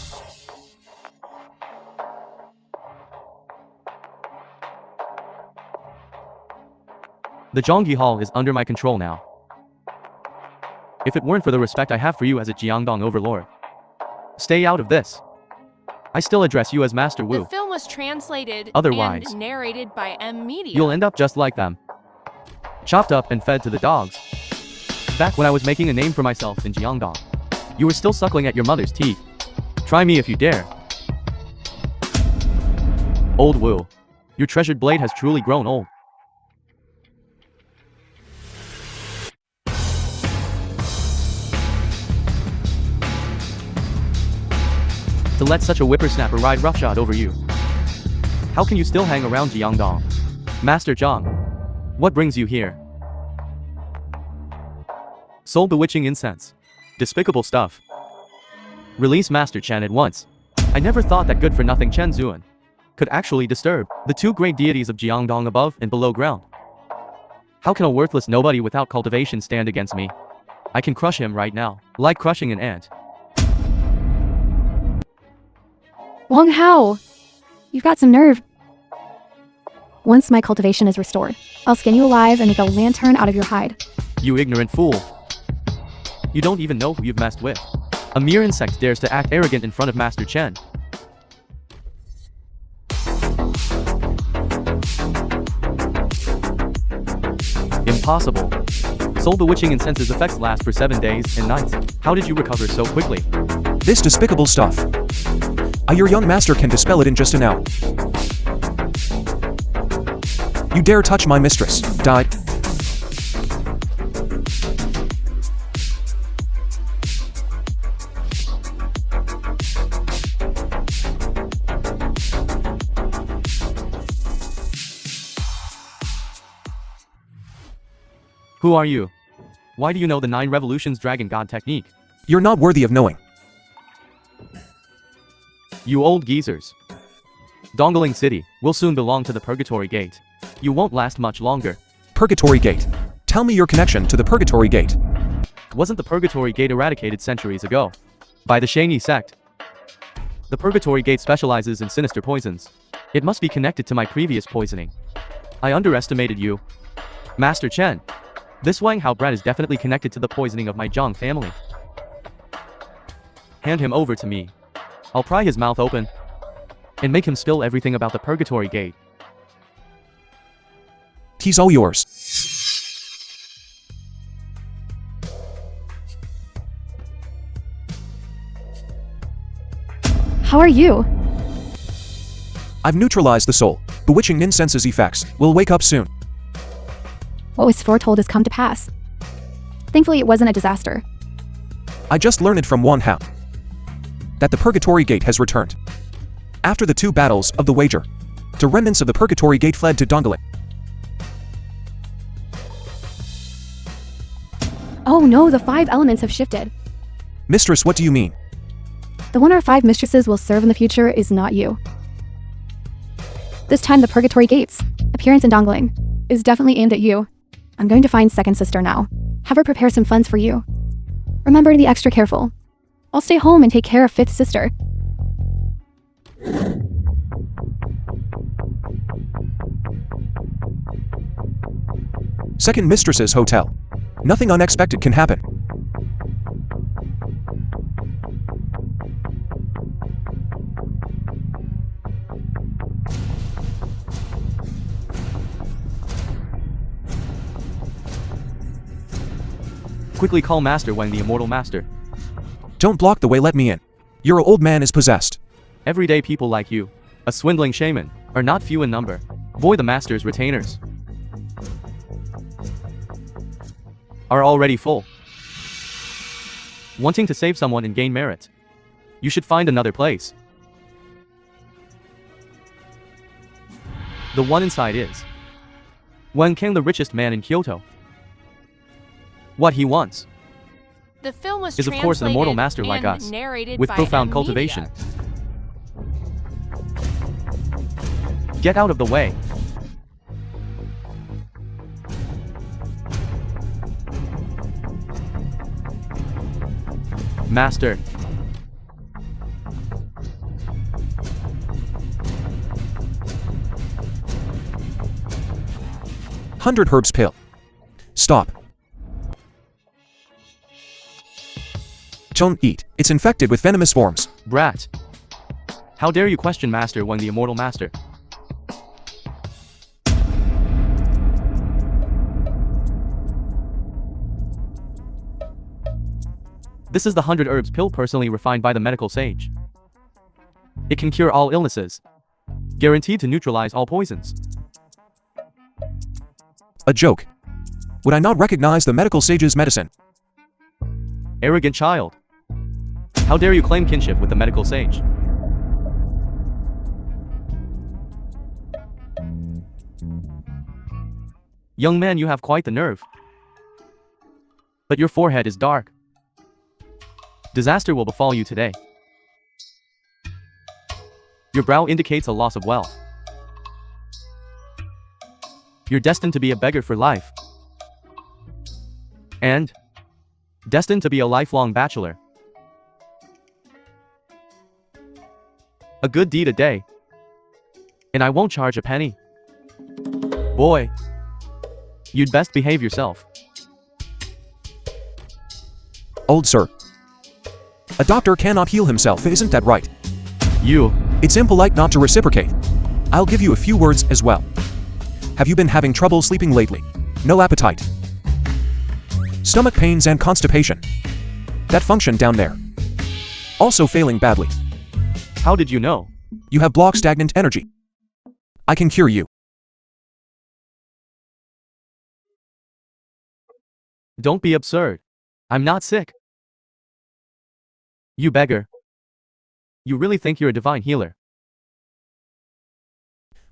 The Zhongyi Hall is under my control now. If it weren't for the respect I have for you as a Jiangdong overlord. Stay out of this. I still address you as Master Wu. The film was translated Otherwise, and narrated by M Media. You'll end up just like them. Chopped up and fed to the dogs. Back when I was making a name for myself in Jiangdong, you were still suckling at your mother's teeth. Try me if you dare. Old Wu. Your treasured blade has truly grown old. To let such a whippersnapper ride roughshod over you. How can you still hang around Jiangdong? Master Zhang, what brings you here? Soul bewitching incense. Despicable stuff. Release Master Chen at once. I never thought that good-for-nothing Chen Zuan could actually disturb the two great deities of Jiangdong above and below ground. How can a worthless nobody without cultivation stand against me? I can crush him right now, like crushing an ant. Wang Hao, you've got some nerve. Once my cultivation is restored, I'll skin you alive and make a lantern out of your hide. You ignorant fool. You don't even know who you've messed with. A mere insect dares to act arrogant in front of Master Chen. Impossible. Soul bewitching incense's effects last for 7 days and nights. How did you recover so quickly? This despicable stuff. Your young master can dispel it in just an hour. You dare touch my mistress. Die. Who are you? Why do you know the 9 Revolutions Dragon God technique? You're not worthy of knowing. You old geezers. Dongling City will soon belong to the Purgatory Gate. You won't last much longer. Purgatory Gate. Tell me your connection to the Purgatory Gate. Wasn't the Purgatory Gate eradicated centuries ago? By the Shani sect. The Purgatory Gate specializes in sinister poisons. It must be connected to my previous poisoning. I underestimated you. Master Chen. This Wang Hao brat is definitely connected to the poisoning of my Zhang family. Hand him over to me. I'll pry his mouth open and make him spill everything about the Purgatory Gate. He's all yours. How are you? I've neutralized the soul. Bewitching incense's effects will wake up soon. What was foretold has come to pass. Thankfully, it wasn't a disaster. I just learned from Wang Hao that the Purgatory Gate has returned. After the 2 battles of the wager, the remnants of the Purgatory Gate fled to Dongling. Oh no, the 5 elements have shifted. Mistress, what do you mean? The one our 5 mistresses will serve in the future is not you. This time, the Purgatory Gate's appearance in Dongling is definitely aimed at you. I'm going to find second sister now. Have her prepare some funds for you. Remember to be extra careful. I'll stay home and take care of fifth sister. Second mistress's hotel. Nothing unexpected can happen. Quickly call Master Wang, the Immortal Master. Don't block the way, let me in. Your old man is possessed. Everyday people like you, a swindling shaman, are not few in number. Boy, the Master's retainers are already full. Wanting to save someone and gain merit, you should find another place. The one inside is Wang Kang, the richest man in Kyoto. What he wants The film was is, of course, an immortal master and like us, narrated with by profound Amnesia. cultivation. Get out of the way. Master. Hundred herbs pill. Stop. Don't eat. It's infected with venomous forms. Brat. How dare you question Master Wang, the Immortal Master? This is the 100 herbs pill personally refined by the medical sage. It can cure all illnesses. Guaranteed to neutralize all poisons. A joke. Would I not recognize the medical sage's medicine? Arrogant child. How dare you claim kinship with the medical sage? Young man, you have quite the nerve. But your forehead is dark. Disaster will befall you today. Your brow indicates a loss of wealth. You're destined to be a beggar for life. And destined to be a lifelong bachelor. A good deed a day, and I won't charge a penny. Boy, you'd best behave yourself. Old sir. A doctor cannot heal himself, isn't that right? You. It's impolite not to reciprocate. I'll give you a few words as well. Have you been having trouble sleeping lately? No appetite. Stomach pains and constipation. That function down there. Also failing badly. How did you know? You have blocked stagnant energy. I can cure you. Don't be absurd. I'm not sick. You beggar. You really think you're a divine healer?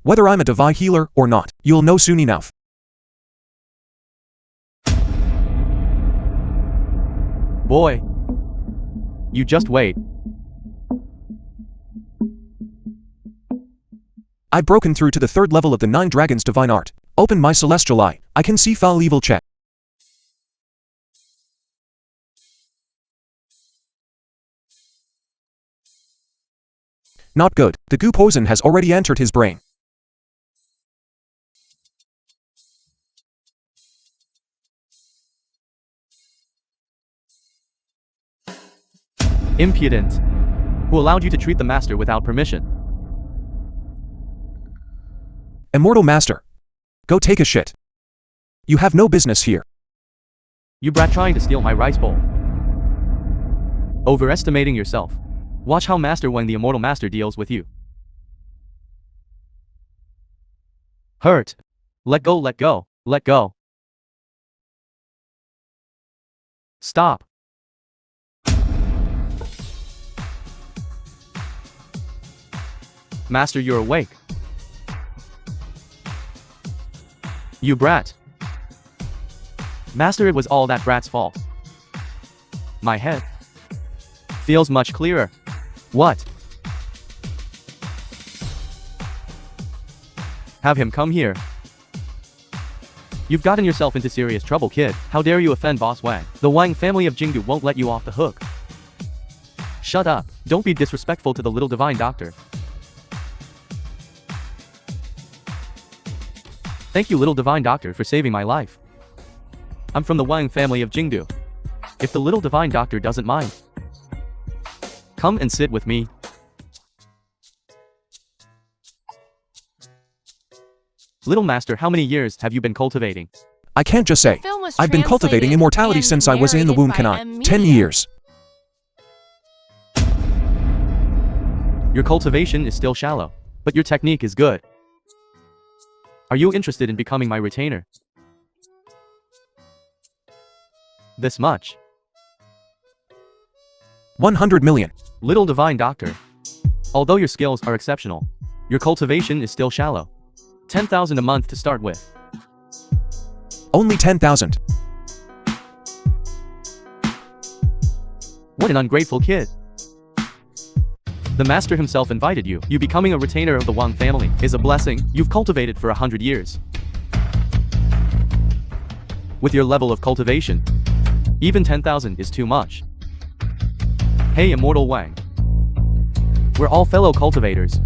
Whether I'm a divine healer or not, you'll know soon enough. Boy. You just wait. I've broken through to the 3rd level of the 9 Dragons Divine Art. Open my celestial eye. I can see foul evil check. Not good. The goo poison has already entered his brain. Impudent. Who allowed you to treat the master without permission? Immortal Master. Go take a shit. You have no business here. You brat trying to steal my rice bowl. Overestimating yourself. Watch how Master Wang the Immortal Master deals with you. Hurt. Let go, let go, let go. Stop. Master, you're awake. You brat. Master, it was all that brat's fault. My head feels much clearer. What? Have him come here. You've gotten yourself into serious trouble, kid. How dare you offend Boss Wang? The Wang family of Jingdu won't let you off the hook. Shut up. Don't be disrespectful to the little divine doctor. Thank you, little divine doctor, for saving my life. I'm from the Wang family of Jingdu. If the little divine doctor doesn't mind, come and sit with me. Little master, how many years have you been cultivating? I can't just say. I've been cultivating immortality since I was in the womb, can I? 10 years. Your cultivation is still shallow, but your technique is good. Are you interested in becoming my retainer? This much. 100 million. Little divine doctor. Although your skills are exceptional, your cultivation is still shallow. 10,000 a month to start with. Only 10,000. What an ungrateful kid. The master himself invited you. You becoming a retainer of the Wang family is a blessing you've cultivated for 100 years. With your level of cultivation, even 10,000 is too much. Hey, Immortal Wang. We're all fellow cultivators.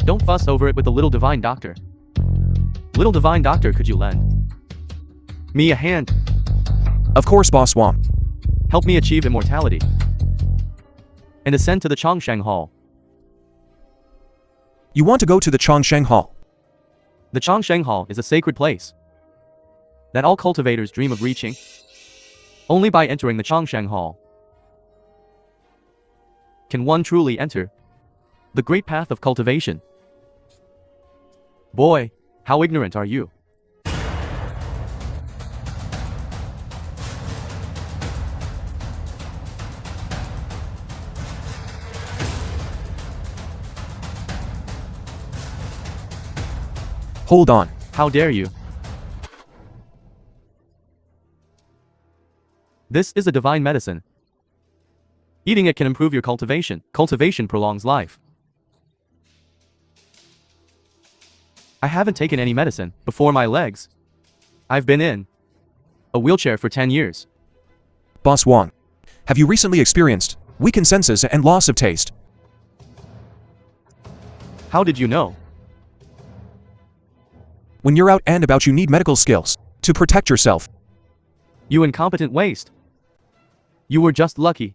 Don't fuss over it with the little divine doctor. Little divine doctor, could you lend me a hand? Of course, Boss Wang. Help me achieve immortality and ascend to the Chongsheng Hall. You want to go to the Chongsheng Hall? The Chongsheng Hall is a sacred place that all cultivators dream of reaching. Only by entering the Chongsheng Hall can one truly enter the great path of cultivation. Boy, how ignorant are you? Hold on. How dare you? This is a divine medicine. Eating it can improve your cultivation. Cultivation prolongs life. I haven't taken any medicine before my legs. I've been in a wheelchair for 10 years. Boss Wang, have you recently experienced weakened senses and loss of taste? How did you know? When you're out and about, you need medical skills to protect yourself. You incompetent waste. You were just lucky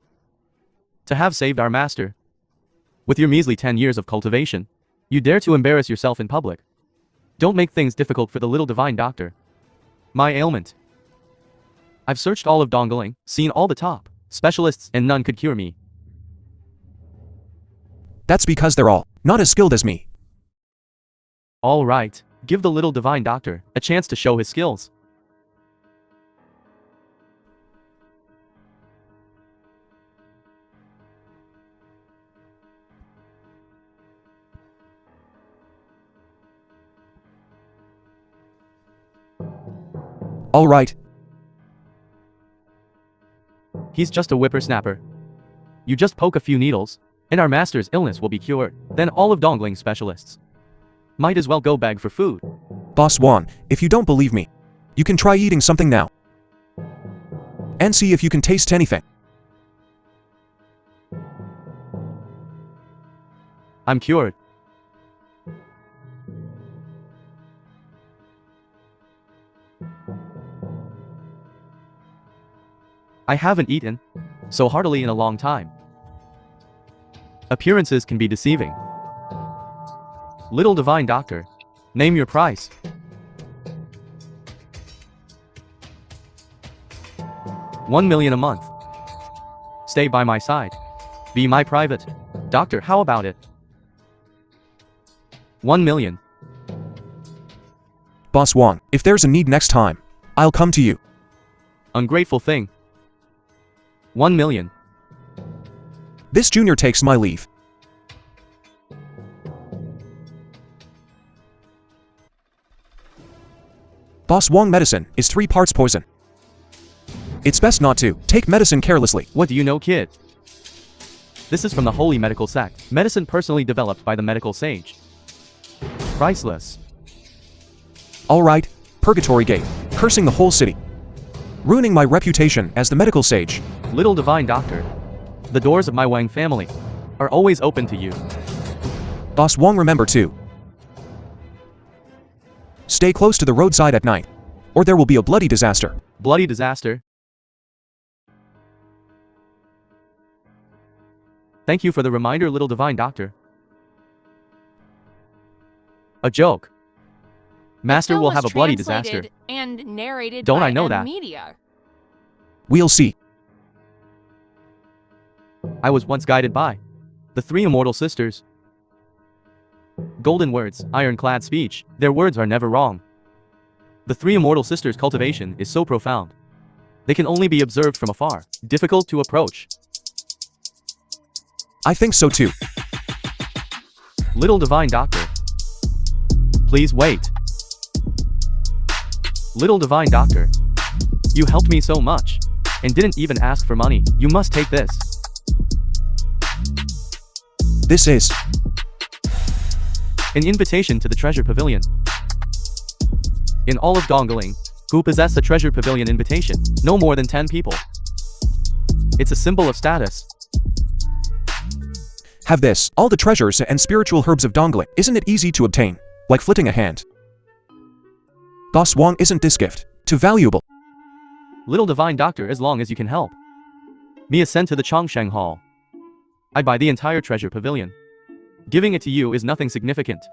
to have saved our master. With your measly 10 years of cultivation, you dare to embarrass yourself in public. Don't make things difficult for the little divine doctor. My ailment. I've searched all of Dongling, seen all the top specialists, and none could cure me. That's because they're all not as skilled as me. All right, give the little divine doctor a chance to show his skills. All right. He's just a whippersnapper. You just poke a few needles, and our master's illness will be cured. Then all of Dongling specialists might as well go beg for food. Boss Wang, if you don't believe me, you can try eating something now. And see if you can taste anything. I'm cured. I haven't eaten so heartily in a long time. Appearances can be deceiving. Little divine doctor, name your price. $1 million a month. Stay by my side. Be my private doctor, how about it? 1 million. Boss Wang, if there's a need next time, I'll come to you. Ungrateful thing. 1 million. This junior takes my leave. Boss Wang, medicine is 3 parts poison. It's best not to take medicine carelessly. What do you know, kid? This is from the holy medical sect. Medicine personally developed by the medical sage. Priceless. All right, Purgatory Gate, cursing the whole city, ruining my reputation as the medical sage. Little divine doctor, the doors of my Wang family are always open to you. Boss Wang, remember to stay close to the roadside at night, or there will be a bloody disaster. Bloody disaster? Thank you for the reminder, little divine doctor. A joke. Master will have a bloody disaster. And narrated Don't by I know that? Media. We'll see. I was once guided by the 3 immortal sisters. Golden words, ironclad speech, their words are never wrong. The 3 immortal sisters' cultivation is so profound. They can only be observed from afar, difficult to approach. I think so too. Little divine doctor, please wait. Little divine doctor, you helped me so much, and didn't even ask for money. You must take this. This is an invitation to the treasure pavilion. In all of Dongling, who possess a treasure pavilion invitation, no more than 10 people. It's a symbol of status. Have this, all the treasures and spiritual herbs of Dongling. Isn't it easy to obtain, like flitting a hand? Boss Wang, isn't this gift too valuable? Little divine doctor, as long as you can help me ascend to the Chongsheng Hall, I buy the entire treasure pavilion. Giving it to you is nothing significant.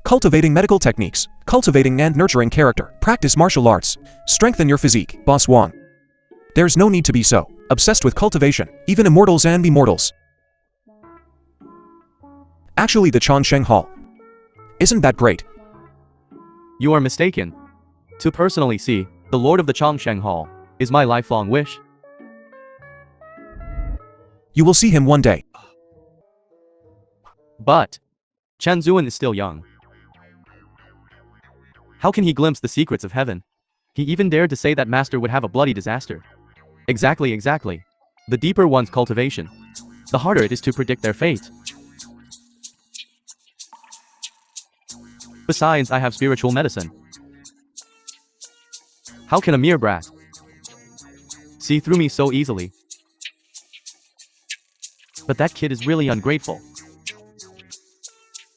Cultivating medical techniques, cultivating and nurturing character, practice martial arts, strengthen your physique, Boss Wang. There's no need to be so obsessed with cultivation, even immortals and immortals. Actually, the Chongsheng Hall, isn't that great? You are mistaken. To personally see the Lord of the Chongsheng Hall is my lifelong wish. You will see him one day. But Chen Zuan is still young. How can he glimpse the secrets of heaven? He even dared to say that Master would have a bloody disaster. Exactly. The deeper one's cultivation, the harder it is to predict their fate. Besides, I have spiritual medicine. How can a mere brat see through me so easily? But that kid is really ungrateful.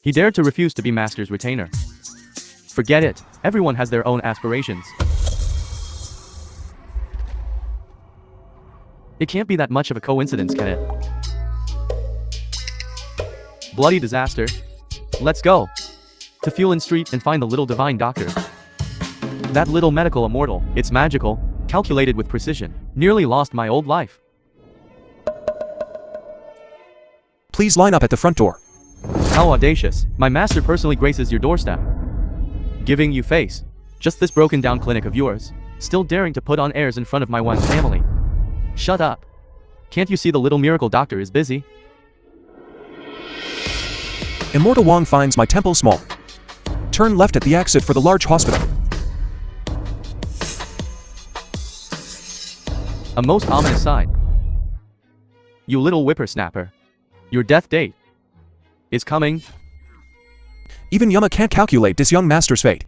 He dared to refuse to be Master's retainer. Forget it, everyone has their own aspirations. It can't be that much of a coincidence, can it? Bloody disaster. Let's go to Fuelin Street and find the little divine doctor. That little medical immortal, it's magical, calculated with precision. Nearly lost my old life. Please line up at the front door. How audacious. My master personally graces your doorstep. Giving you face. Just this broken down clinic of yours. Still daring to put on airs in front of my one family. Shut up. Can't you see the little miracle doctor is busy? Immortal Wang finds my temple small. turn left at the exit for the large hospital. A most ominous sign. You little whippersnapper. Your death date is coming. Even Yuma can't calculate this young master's fate.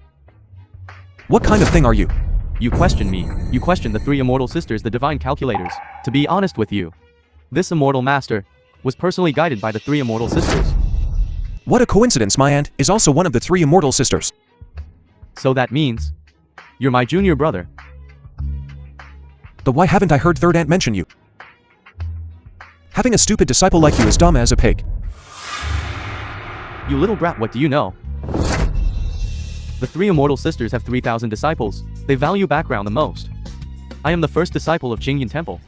What kind of thing are you? You question me. You question the three immortal sisters, the divine calculators. To be honest with you, this immortal master was personally guided by the three immortal sisters. What a coincidence, my aunt is also one of the three immortal sisters. So that means you're my junior brother. But why haven't I heard third aunt mention you? Having a stupid disciple like you is dumb as a pig. You little brat, what do you know? The three immortal sisters have 3,000 disciples. They value background the most. I am the first disciple of Qingyan Temple.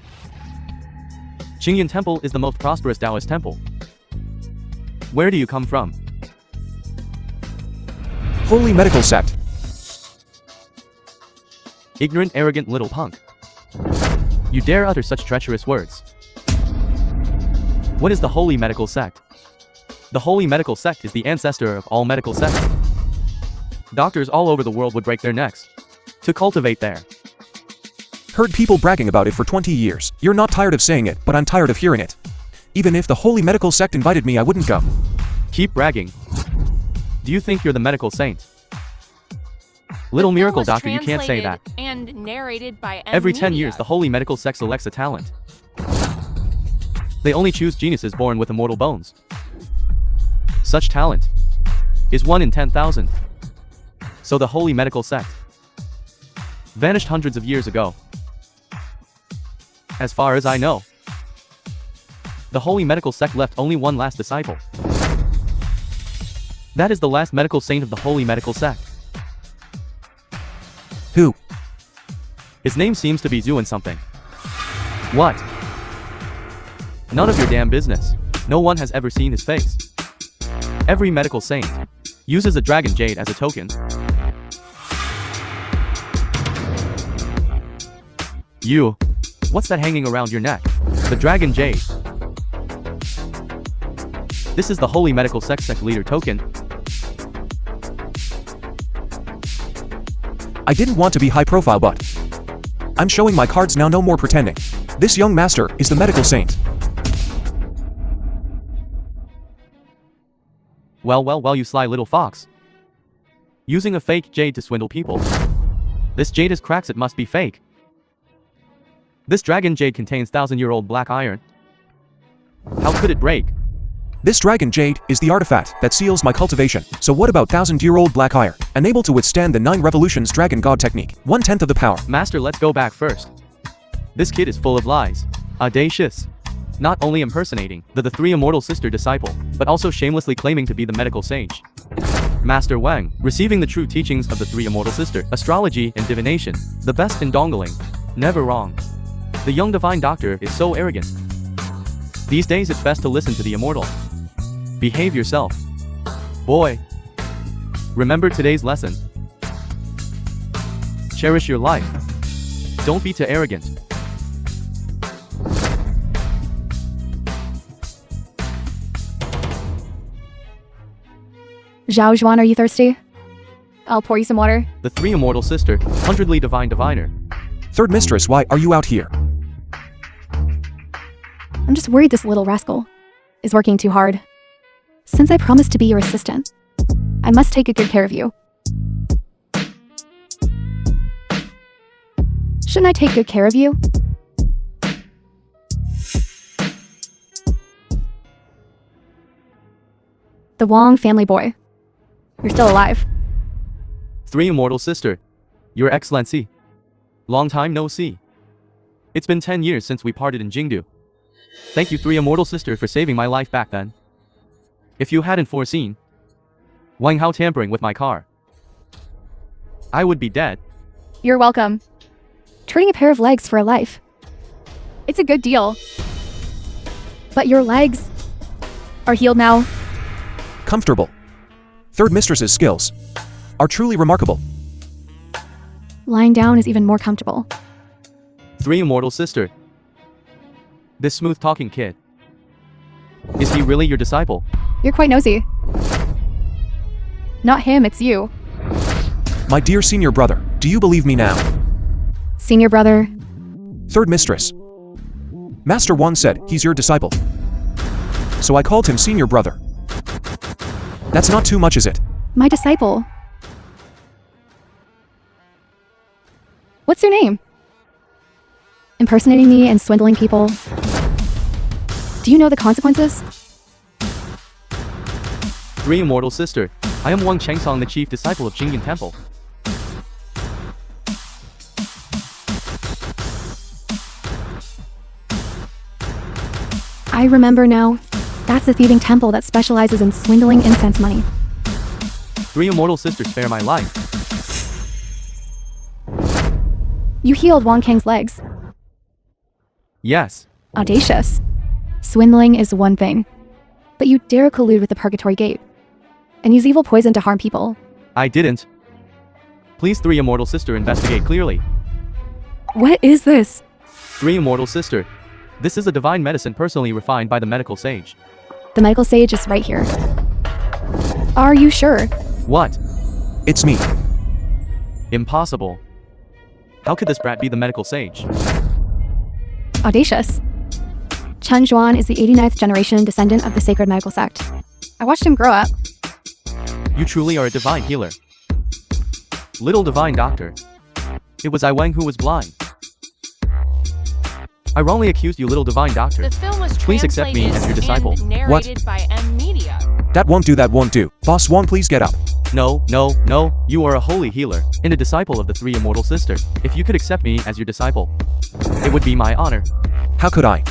Qingyan Temple is the most prosperous Taoist temple. Where do you come from? Holy medical sect. Ignorant, arrogant little punk. You dare utter such treacherous words. What is the Holy Medical Sect? The Holy Medical Sect is the ancestor of all medical sects. Doctors all over the world would break their necks to cultivate there. Heard people bragging about it for 20 years. You're not tired of saying it, but I'm tired of hearing it. Even if the Holy Medical Sect invited me, I wouldn't go. Keep bragging. Do you think you're the medical saint? Little miracle doctor, you can't say that. And narrated by Every 10 years, the Holy Medical Sect selects a talent. They only choose geniuses born with immortal bones. Such talent is 1 in 10,000. So the Holy Medical Sect vanished hundreds of years ago. As far as I know, the Holy Medical Sect left only one last disciple. That is the last medical saint of the Holy Medical Sect. Who? His name seems to be Zuin something. What? None of your damn business. No one has ever seen his face. Every medical saint uses a dragon jade as a token. You. What's that hanging around your neck? The dragon jade. This is the Holy Medical Sect leader token. I didn't want to be high profile, but I'm showing my cards now, no more pretending. This young master is the medical saint. Well, you sly little fox. Using a fake jade to swindle people. This jade is cracks, it must be fake. This dragon jade contains 1,000-year-old black iron. How could it break? This dragon jade is the artifact that seals my cultivation. So what about 1,000-year-old black iron? Unable to withstand the 9 revolutions dragon god technique. 1/10 of the power. Master, let's go back first. This kid is full of lies. Audacious. Not only impersonating the three immortal sister disciple, but also shamelessly claiming to be the medical sage. Master Wang, receiving the true teachings of the three immortal sister, astrology and divination, the best in dongling. Never wrong. The young divine doctor is so arrogant. These days it's best to listen to the immortal. Behave yourself. Boy. Remember today's lesson. Cherish your life. Don't be too arrogant. Zhao Zhuan, are you thirsty? I'll pour you some water. The three immortal sister, hundredly divine diviner. Third mistress, why are you out here? I'm just worried this little rascal is working too hard. Since I promised to be your assistant, I must take good care of you. Shouldn't I take good care of you? The Wong family boy. You're still alive. Three immortal sister. Your Excellency. Long time no see. It's been 10 years since we parted in Jingdu. Thank you, three immortal sister, for saving my life back then. If you hadn't foreseen Wang Hao tampering with my car, I would be dead. You're welcome. Trading a pair of legs for a life. It's a good deal. But your legs are healed now. Comfortable. Third mistress's skills are truly remarkable. Lying down is even more comfortable. Three immortal sister. This smooth-talking kid. Is he really your disciple? You're quite nosy. Not him, it's you. My dear senior brother, do you believe me now? Senior brother. Third mistress. Master Wan said he's your disciple. So I called him senior brother. That's not too much, is it? My disciple. What's your name? Impersonating me and swindling people. Do you know the consequences? Three immortal sister. I am Wang Chengsong, the chief disciple of Jingyan Temple. I remember now. That's the thieving temple that specializes in swindling incense money. Three immortal sisters spare my life. You healed Wang Kang's legs. Yes. Audacious. Swindling is one thing. But you dare collude with the Purgatory Gate and use evil poison to harm people. I didn't. Please, three immortal sister, investigate clearly. What is this? Three immortal sister. This is a divine medicine personally refined by the medical sage. The medical sage is right here. Are you sure? What? It's me. Impossible. How could this brat be the medical sage? Audacious. Chen Zhuan is the 89th generation descendant of the sacred medical sect. I watched him grow up. You truly are a divine healer. Little divine doctor. It was I Wang who was blind. I wrongly accused you, little divine doctor. The film was Please accept me as your disciple. and narrated by M Media. That won't do. Boss Wang, please get up. No. You are a holy healer and a disciple of the three immortal sister. If you could accept me as your disciple, it would be my honor. How could I?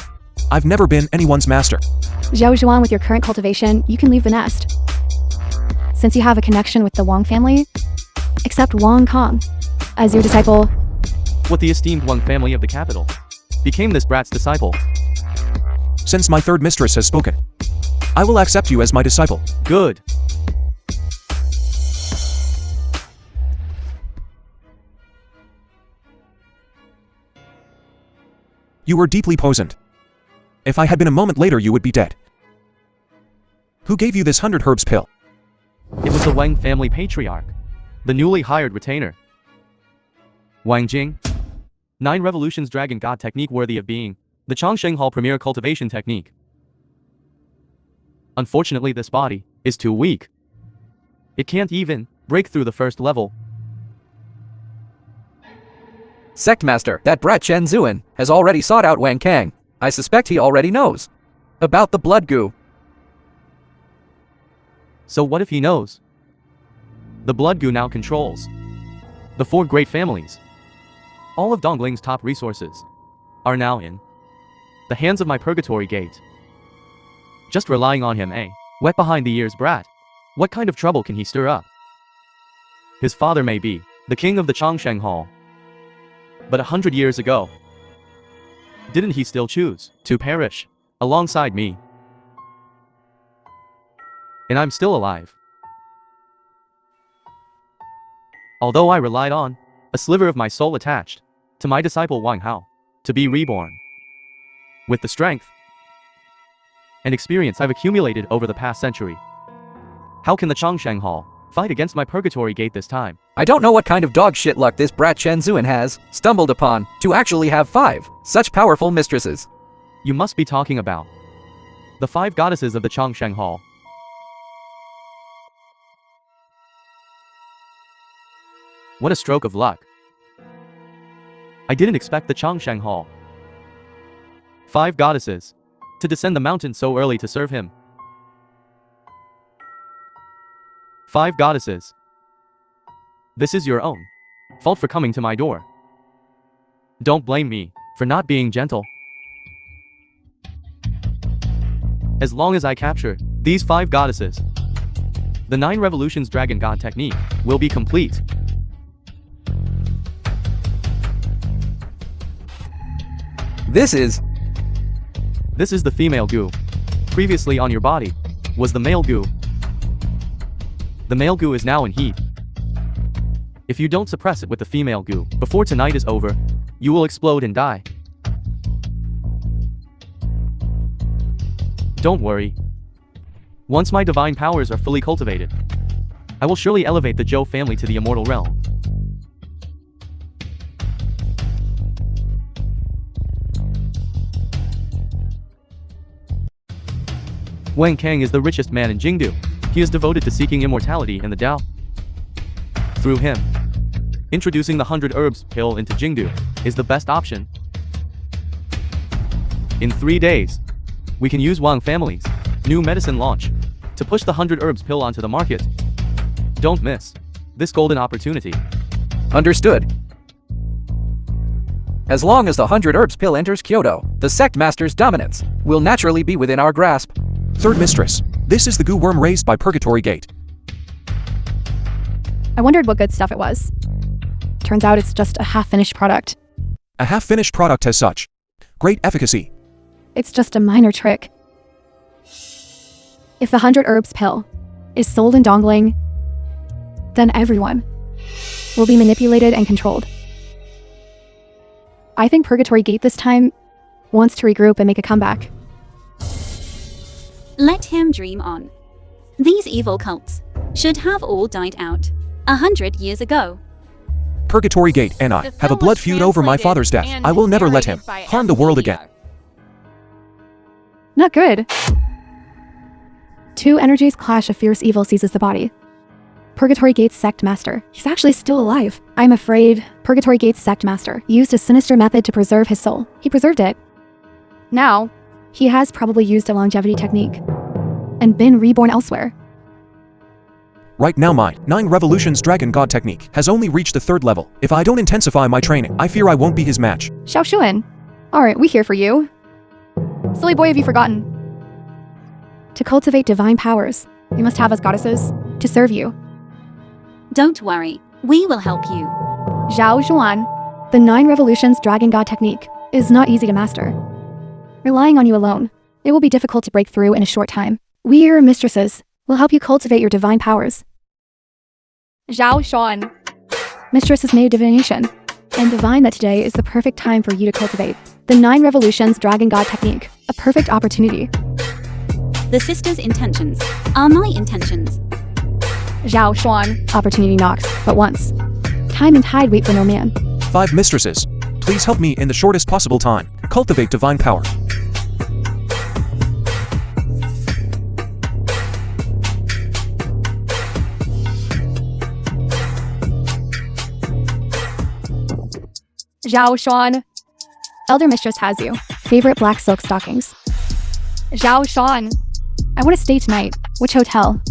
I've never been anyone's master. Zhao Zhuan, with your current cultivation, you can leave the nest. Since you have a connection with the Wang family, accept Wang Kong as your disciple. What the esteemed Wang family of the capital became this brat's disciple. Since my third mistress has spoken, I will accept you as my disciple. Good. You were deeply poisoned. If I had been a moment later, you would be dead. Who gave you this 100 herbs pill? It was the Wang family patriarch, the newly hired retainer. Wang Jing. 9 revolutions dragon god technique worthy of being the Chongsheng Hall premier cultivation technique. Unfortunately, this body is too weak. It can't even break through the first level. Sect Master, that brat Chen Zuan has already sought out Wang Kang. I suspect he already knows about the blood goo. So what if he knows? The blood goo now controls the 4 great families. All of Dongling's top resources are now in the hands of my Purgatory Gate. Just relying on him, wet behind the ears brat. What kind of trouble can he stir up? His father may be the king of the Chongsheng Hall, but 100 years ago, didn't he still choose to perish alongside me? And I'm still alive. Although I relied on a sliver of my soul attached to my disciple Wang Hao to be reborn. With the strength and experience I've accumulated over the past century, how can the Chongsheng Hall fight against my Purgatory Gate this time? I don't know what kind of dog shit luck this brat Chen Zuan has stumbled upon to actually have 5 such powerful mistresses. You must be talking about the 5 goddesses of the Chongsheng Hall. What a stroke of luck. I didn't expect the Chongsheng Hall 5 goddesses to descend the mountain so early to serve him. 5 goddesses. This is your own fault for coming to my door. Don't blame me for not being gentle. As long as I capture these 5 goddesses, the 9 revolutions dragon god technique will be complete. This is the female goo. Previously on your body was the male goo. The male goo is now in heat. If you don't suppress it with the female goo before tonight is over, you will explode and die. Don't worry. Once my divine powers are fully cultivated, I will surely elevate the Zhou family to the immortal realm. Wang Kang is the richest man in Jingdu. He is devoted to seeking immortality in the Tao. Through him, introducing the 100 herbs pill into Jingdu is the best option. In 3 days, we can use Wang family's new medicine launch to push the 100 herbs pill onto the market. Don't miss this golden opportunity. Understood. As long as the 100 herbs pill enters Kyoto, the sect master's dominance will naturally be within our grasp. Third mistress, this is the goo worm raised by Purgatory Gate. I wondered what good stuff it was. Turns out it's just a half-finished product. A half-finished product as such. Great efficacy. It's just a minor trick. If the 100 herbs pill is sold in Dongling, then everyone will be manipulated and controlled. I think Purgatory Gate this time wants to regroup and make a comeback. Let him dream on. These evil cults should have all died out 100 years ago. Purgatory Gate and I have a blood feud over my father's death. I will never let him harm the world again. Not good. Two energies clash, a fierce evil seizes the body. Purgatory Gate's sect master. He's actually still alive. I'm afraid Purgatory Gate's sect master used a sinister method to preserve his soul. He preserved it. Now, he has probably used a longevity technique and been reborn elsewhere. Right now my 9 Revolutions Dragon God technique has only reached the 3rd level. If I don't intensify my training, I fear I won't be his match. Xiao Shuan. Alright, we here for you. Silly boy, have you forgotten? To cultivate divine powers, you must have us goddesses to serve you. Don't worry, we will help you. Zhao Zhuan. The 9 Revolutions Dragon God technique is not easy to master. Relying on you alone, it will be difficult to break through in a short time. We, your mistresses, will help you cultivate your divine powers. Zhao Shuan. Mistress has made a divination, and divine that today is the perfect time for you to cultivate the 9 Revolutions Dragon God technique, a perfect opportunity. The sisters' intentions are my intentions. Zhao Shuan. Opportunity knocks, but once. Time and tide wait for no man. 5 mistresses, please help me in the shortest possible time. Cultivate divine power. Zhao Shuan. Elder Mistress has you. Favorite black silk stockings. Zhao Shuan. I want to stay tonight. Which hotel?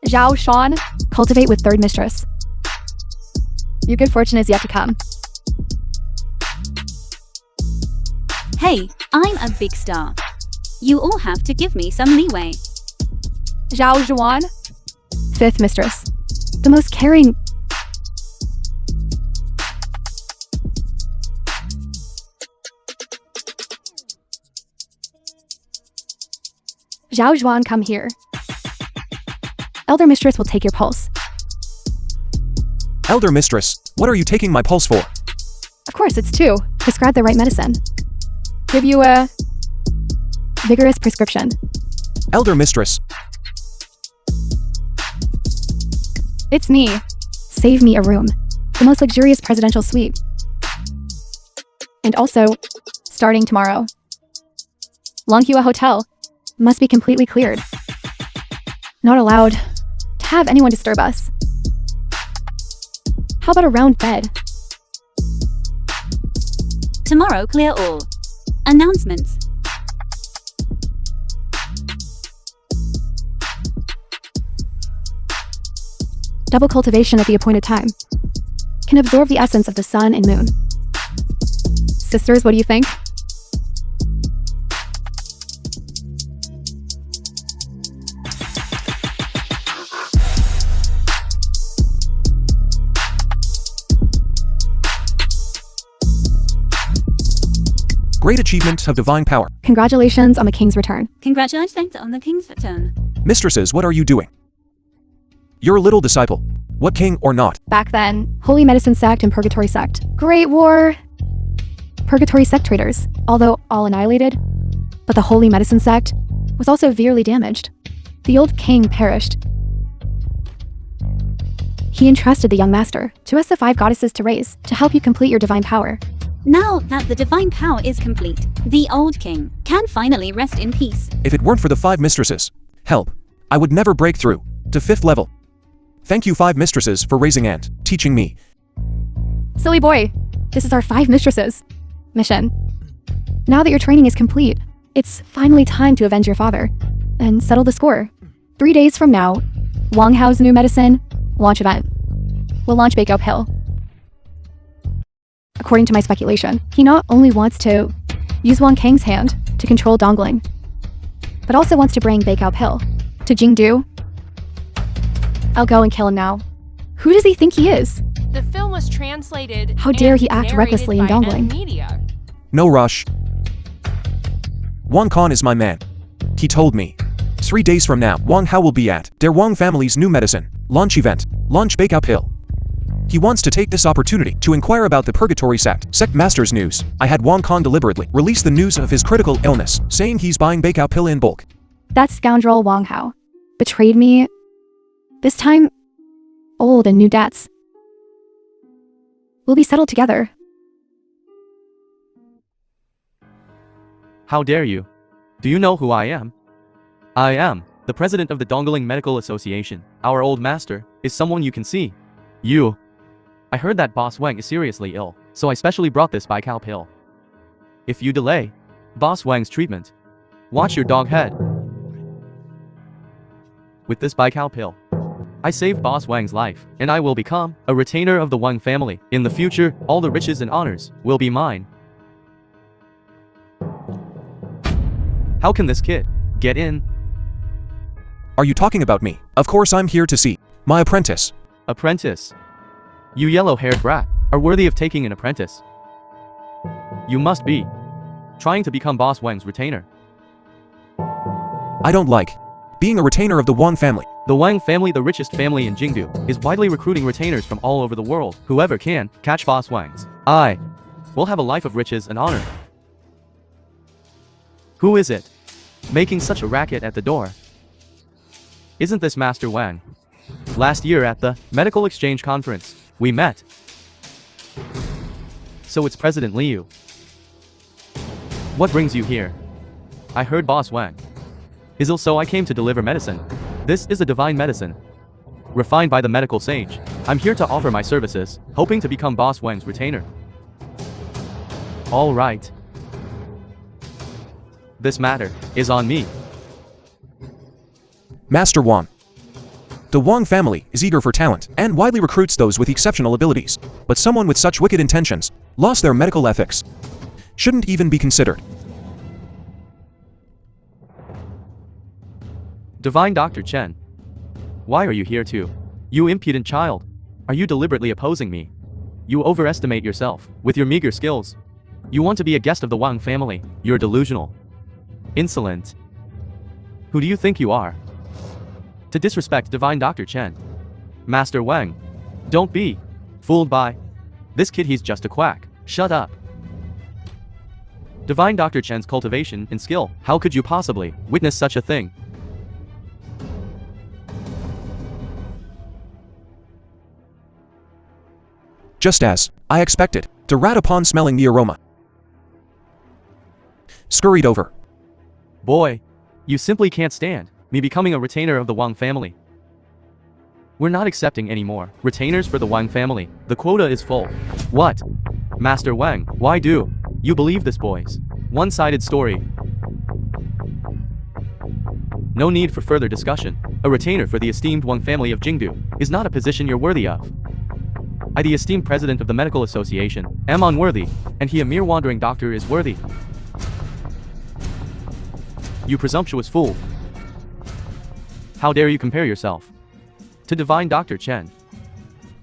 Zhao Shuan. Cultivate with 3rd mistress. Your good fortune is yet to come. Hey, I'm a big star. You all have to give me some leeway. Zhao Zhuan. 5th mistress. The most caring. Zhao Zhuan, come here. Elder Mistress will take your pulse. Elder Mistress, what are you taking my pulse for? Of course, it's 2. Prescribe the right medicine. Give you a vigorous prescription. Elder Mistress. It's me. Save me a room. The most luxurious presidential suite. And also, starting tomorrow, Longhua Hotel must be completely cleared. Not allowed to have anyone disturb us. How about a round bed? Tomorrow, clear all. Announcements. Double cultivation at the appointed time. Can absorb the essence of the sun and moon. Sisters, what do you think? Great achievement of divine power. Congratulations on the king's return. Congratulations on the king's return. Mistresses, what are you doing? Your little disciple. What king or not? Back then, Holy Medicine Sect and Purgatory Sect. Great War. Purgatory Sect traders, although all annihilated. But the Holy Medicine Sect was also severely damaged. The old king perished. He entrusted the young master to us the 5 goddesses to raise, to help you complete your divine power. Now that the divine power is complete, the old king can finally rest in peace. If it weren't for the 5 mistresses, help, I would never break through to 5th level. Thank you 5 mistresses for raising and teaching me. Silly boy, this is our 5 mistresses mission. Now that your training is complete, it's finally time to avenge your father and settle the score. 3 days from now, Wang Hao's new medicine launch event will launch Bake Uphill. According to my speculation, he not only wants to use Wang Kang's hand to control Dongling, but also wants to bring Bake Uphill to Jingdu. I'll go and kill him now. Who does he think he is? The film was translated. How dare and he act narrated recklessly in by Dongling? Media. No rush. Wang Khan is my man. He told me. 3 days from now, Wang Hao will be at their Wang family's new medicine launch event, launch Bake Uphill. He wants to take this opportunity to inquire about the Purgatory sect master's news. I had Wang Khan deliberately release the news of his critical illness, saying he's buying Bake Uphill in bulk. That scoundrel Wang Hao betrayed me. This time, old and new debts will be settled together. How dare you? Do you know who I am? I am the president of the Dongling Medical Association. Our old master is someone you can see. I heard that Boss Wang is seriously ill, so I specially brought this Baikal pill. If you delay Boss Wang's treatment, watch your dog head. With this Baikal pill, I saved Boss Wang's life, and I will become a retainer of the Wang family. In the future, all the riches and honors will be mine. How can this kid get in? Are you talking about me? Of course I'm here to see my apprentice. Apprentice? You yellow-haired brat are worthy of taking an apprentice. You must be trying to become Boss Wang's retainer. I don't like being a retainer of the Wang family. The Wang family, the richest family in Jingdu, is widely recruiting retainers from all over the world. Whoever can catch Boss Wang's eye will have a life of riches and honor. Who is it making such a racket at the door? Isn't this Master Wang? Last year at the Medical Exchange Conference, we met. So it's President Liu. What brings you here? I heard Boss Wang is ill, so I came to deliver medicine. This is a divine medicine, refined by the medical sage. I'm here to offer my services, hoping to become Boss Wang's retainer. All right. This matter is on me. Master Wang. The Wang family is eager for talent and widely recruits those with exceptional abilities, but someone with such wicked intentions lost their medical ethics. Shouldn't even be considered. Divine Dr. Chen. Why are you here too? You impudent child. Are you deliberately opposing me? You overestimate yourself with your meager skills. You want to be a guest of the Wang family. You're delusional. Insolent. Who do you think you are? To disrespect Divine Dr. Chen. Master Wang. Don't be fooled by this kid, he's just a quack. Shut up. Divine Dr. Chen's cultivation and skill. How could you possibly witness such a thing? Just as I expected, the rat, upon smelling the aroma, scurried over. Boy, you simply can't stand me becoming a retainer of the Wang family. We're not accepting any more retainers for the Wang family. The quota is full. What? Master Wang, why do you believe this boy's one-sided story? No need for further discussion. A retainer for the esteemed Wang family of Jingdu is not a position you're worthy of. I, the esteemed president of the Medical Association, am unworthy, and he, a mere wandering doctor, is worthy. You presumptuous fool. How dare you compare yourself to Divine Dr. Chen?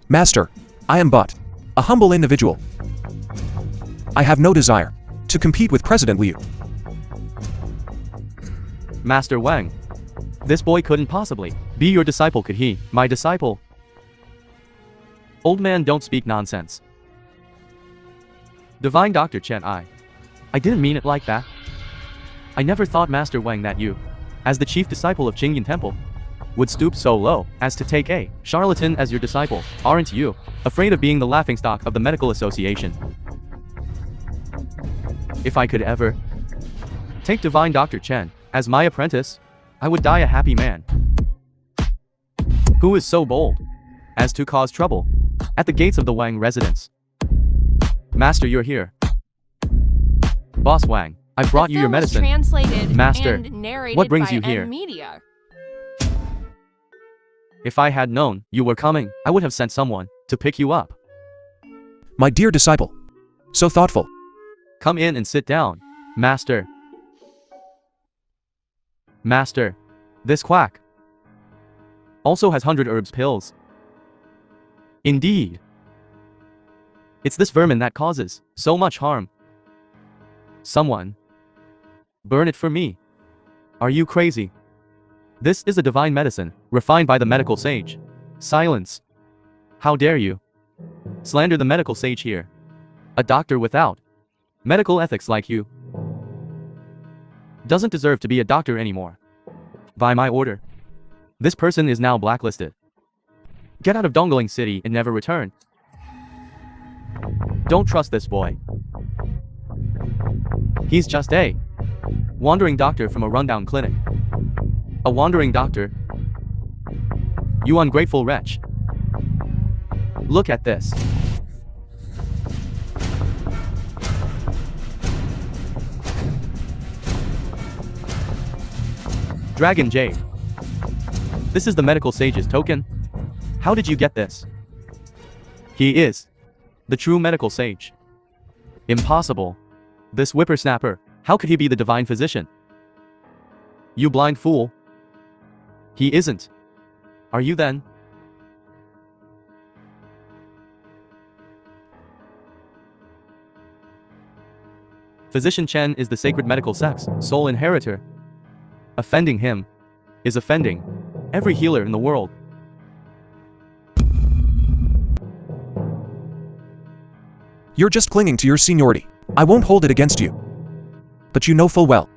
Master, I am but a humble individual. I have no desire to compete with President Liu. Master Wang, this boy couldn't possibly be your disciple, could he? My disciple? Old man, don't speak nonsense. Divine Dr. Chen, I didn't mean it like that. I never thought, Master Wang, that you, as the chief disciple of Qingyan Temple, would stoop so low as to take a charlatan as your disciple? Aren't you afraid of being the laughingstock of the medical association? If I could ever take divine Dr. Chen as my apprentice, I would die a happy man. Who is so bold as to cause trouble at the gates of the Wang residence? Master, you're here. Boss Wang, I brought you your medicine. Master, what brings you here? Media. If I had known you were coming, I would have sent someone to pick you up. My dear disciple. So thoughtful. Come in and sit down. Master. Master, this quack also has 100 herbs pills. Indeed. It's this vermin that causes so much harm. Someone burn it for me. Are you crazy? This is a divine medicine, refined by the medical sage. Silence. How dare you slander the medical sage here? A doctor without medical ethics like you doesn't deserve to be a doctor anymore. By my order, this person is now blacklisted. Get out of Dongling City and never return. Don't trust this boy. He's just a wandering doctor from a rundown clinic. A wandering doctor? You ungrateful wretch. Look at this. Dragon Jade. This is the medical sage's token. How did you get this? He is the true medical sage. Impossible. This whippersnapper, how could he be the divine physician? You blind fool. He isn't. Are you then? Physician Chen is the sacred medical sex, sole inheritor. Offending him is offending every healer in the world. You're just clinging to your seniority. I won't hold it against you. But you know full well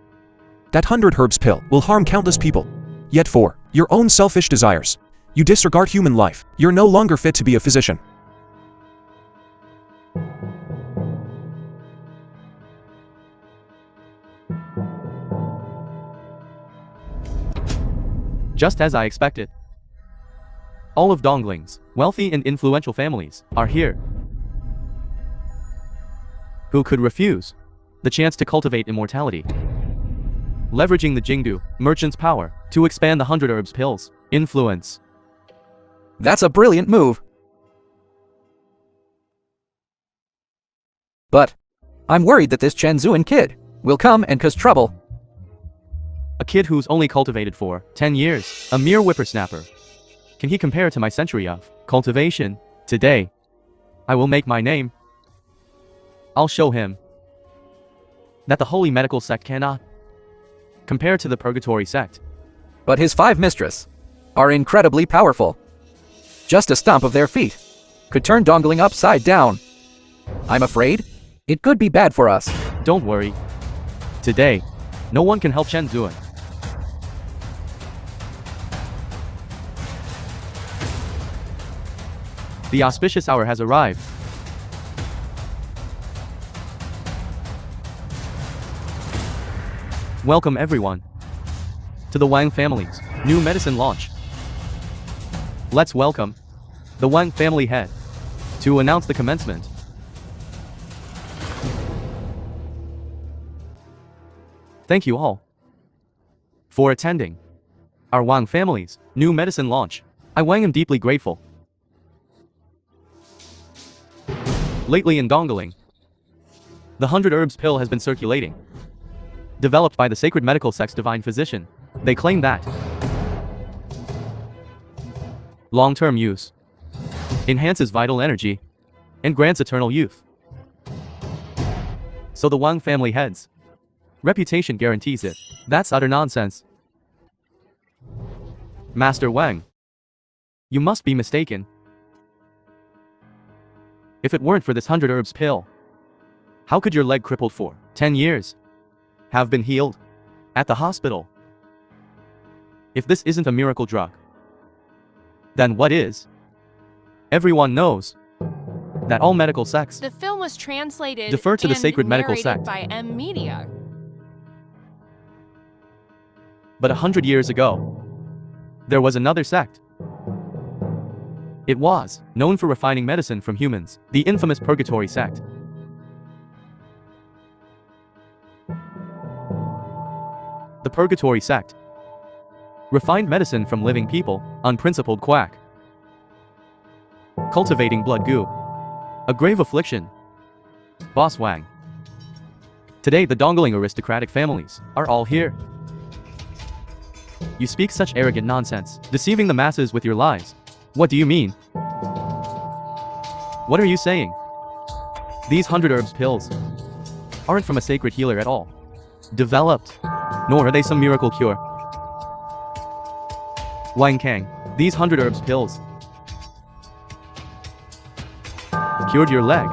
that 100 herbs pill will harm countless people. Yet for your own selfish desires, you disregard human life. You're no longer fit to be a physician. Just as I expected. All of Dongling's wealthy and influential families are here. Who could refuse the chance to cultivate immortality? Leveraging the Jingdu merchant's power to expand the 100 herbs pills influence. That's a brilliant move. But I'm worried that this Chen Zuan kid will come and cause trouble. A kid who's only cultivated for 10 years, a mere whippersnapper. Can he compare to my century of cultivation? Today, I will make my name. I'll show him that the holy medical sect cannot compare to the purgatory sect. But his 5 mistresses are incredibly powerful. Just a stomp of their feet could turn Dongling upside down. I'm afraid it could be bad for us. Don't worry. Today, no one can help Chen Zuan. The auspicious hour has arrived. Welcome everyone to the Wang family's new medicine launch. Let's welcome the Wang family head to announce the commencement. Thank you all for attending our Wang family's new medicine launch. I Wang am deeply grateful. Lately in Dongling, the 100 herbs pill has been circulating. Developed by the sacred medical sect's divine physician, they claim that long-term use enhances vital energy and grants eternal youth. So the Wang family head's reputation guarantees it. That's utter nonsense. Master Wang, you must be mistaken. If it weren't for this 100 herbs pill, how could your leg crippled for 10 years have been healed at the hospital? If this isn't a miracle drug, Then what is? Everyone knows that all medical sects The film was translated defer to the and sacred medical narrated sect. by M Media. But 100 years ago, there was another sect. It was known for refining medicine from humans, the infamous Purgatory sect. The Purgatory sect refined medicine from living people, unprincipled quack. Cultivating blood goo. A grave affliction. Boss Wang. Today the dongling aristocratic families are all here. You speak such arrogant nonsense, deceiving the masses with your lies. What do you mean? What are you saying? These 100 herbs pills aren't from a sacred healer at all. Developed. Nor are they some miracle cure. Wang Kang, these 100 herbs pills cured your leg.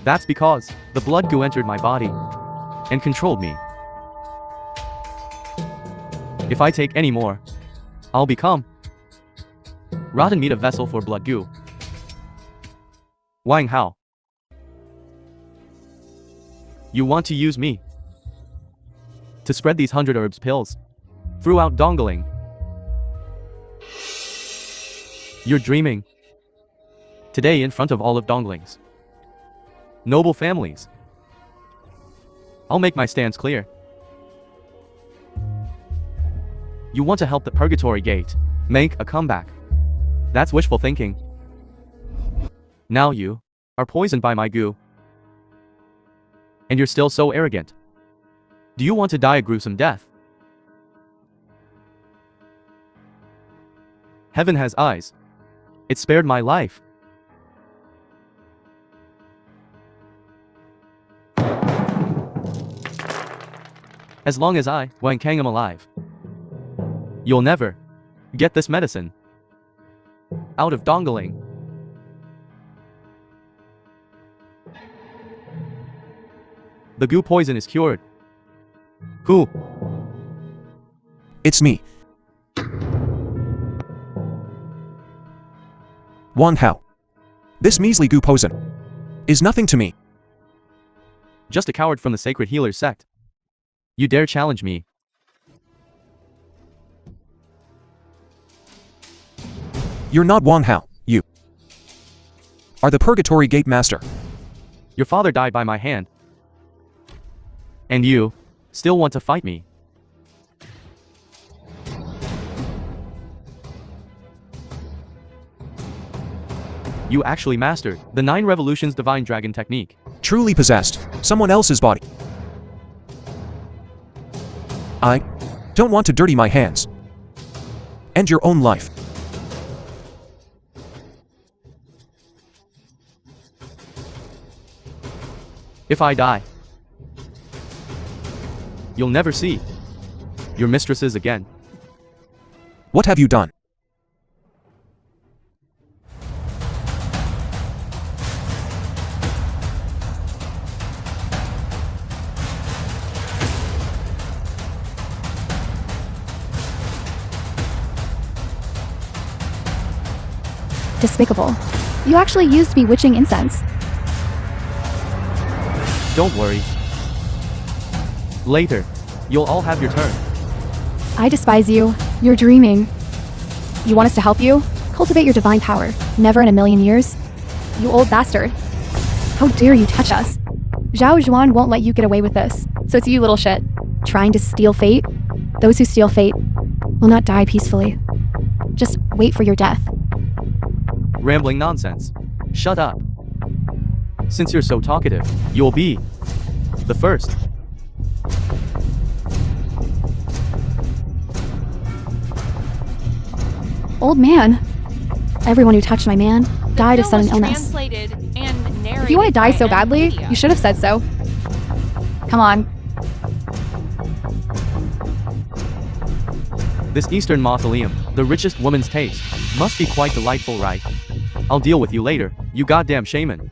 That's because the blood goo entered my body and controlled me. If I take any more, I'll become rotten meat, a vessel for blood goo. Wang Hao, you want to use me to spread these 100 herbs pills throughout dongling. You're dreaming. Today in front of all of donglings. Noble families. I'll make my stance clear. You want to help the Purgatory Gate make a comeback. That's wishful thinking. Now you are poisoned by my goo. And you're still so arrogant. Do you want to die a gruesome death? Heaven has eyes. It spared my life. As long as I, Wang Kang, am alive, you'll never get this medicine out of dongling. The goo poison is cured. Who? It's me. Wang Hao. This measly goo poison is nothing to me. Just a coward from the sacred healers sect. You dare challenge me? You're not Wang Hao. You are the Purgatory Gate Master. Your father died by my hand. And you still want to fight me? You actually mastered the 9 Revolutions Divine Dragon technique. Truly possessed someone else's body. I don't want to dirty my hands. End your own life. If I die, you'll never see your mistresses again. What have you done? Despicable. You actually used bewitching incense. Don't worry. Later, you'll all have your turn. I despise you. You're dreaming. You want us to help you? Cultivate your divine power. Never in a million years. You old bastard. How dare you touch us? Zhao Zhuan won't let you get away with this. So it's you, little shit. Trying to steal fate? Those who steal fate will not die peacefully. Just wait for your death. Rambling nonsense. Shut up. Since you're so talkative, you'll be the first. Old man. Everyone who touched my man died of sudden illness. If you want to die so badly, you should have said so. Come on. This Eastern mausoleum, the richest woman's taste, must be quite delightful, right? I'll deal with you later, you goddamn shaman.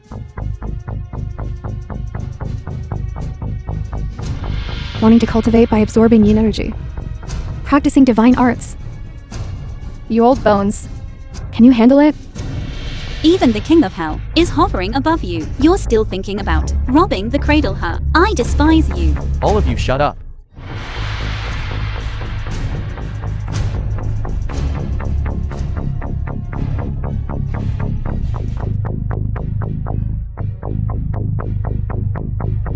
wanting to cultivate by absorbing yin energy, practicing divine arts. You old bones. Can you handle it? Even the king of hell is hovering above you. You're still thinking about robbing the cradle, huh? I despise you. All of you shut up.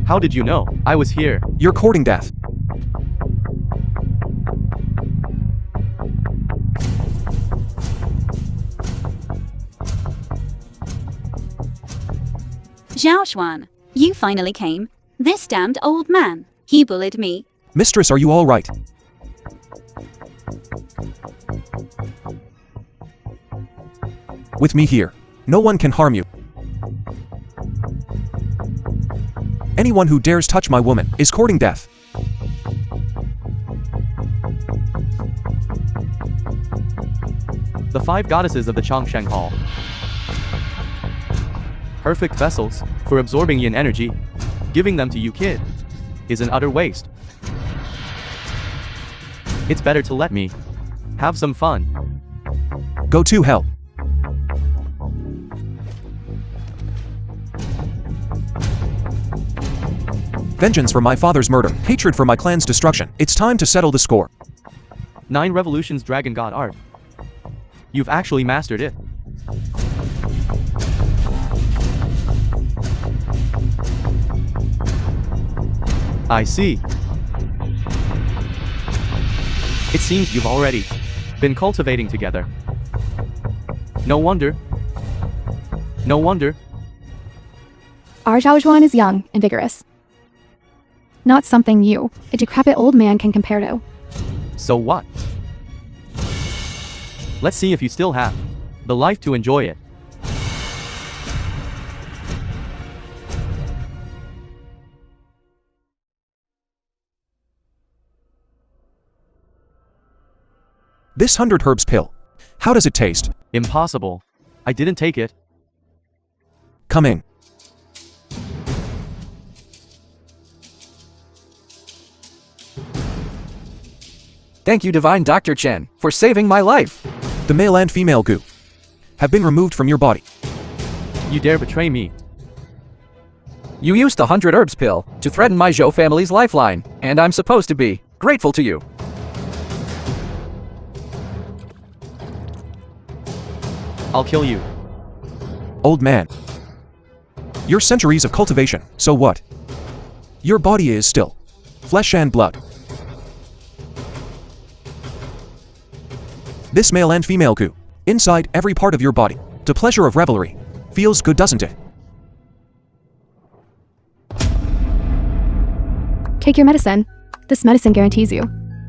How did you know I was here? You're courting death. Zhao Xuan, you finally came. This damned old man. He bullied me. Mistress, are you all right? With me here, no one can harm you. Anyone who dares touch my woman is courting death. The 5 goddesses of the Changsheng Hall. Perfect vessels for absorbing yin energy. Giving them to you, kid, is an utter waste. It's better to let me have some fun. Go to hell. Vengeance for my father's murder, hatred for my clan's destruction. It's time to settle the score. 9 revolutions dragon god art. You've actually mastered it. I see. It seems you've already been cultivating together. No wonder. No wonder. Our Zhao Xuan is young and vigorous. Not something you, a decrepit old man, can compare to. So what? Let's see if you still have the life to enjoy it. This 100 herbs pill. How does it taste? Impossible. I didn't take it. Come in. Thank you, Divine Dr. Chen, for saving my life. The male and female goo have been removed from your body. You dare betray me. You used the 100 herbs pill to threaten my Zhou family's lifeline, and I'm supposed to be grateful to you. I'll kill you. Old man. Your centuries of cultivation, so what? Your body is still flesh and blood. This male and female goo, inside every part of your body, the pleasure of revelry. Feels good, doesn't it? Take your medicine. This medicine guarantees you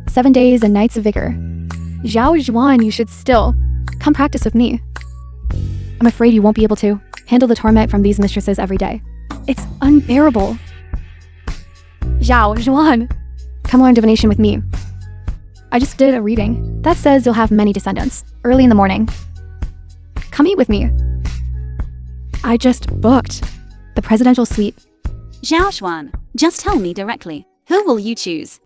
7 days and nights of vigor. Zhao Xuan, you should still come practice with me. I'm afraid you won't be able to handle the torment from these mistresses every day. It's unbearable. Zhao Xuan, come learn divination with me. I just did a reading that says you'll have many descendants early in the morning. Come eat with me. I just booked the presidential suite. Zhao Xuan, just tell me directly. Who will you choose?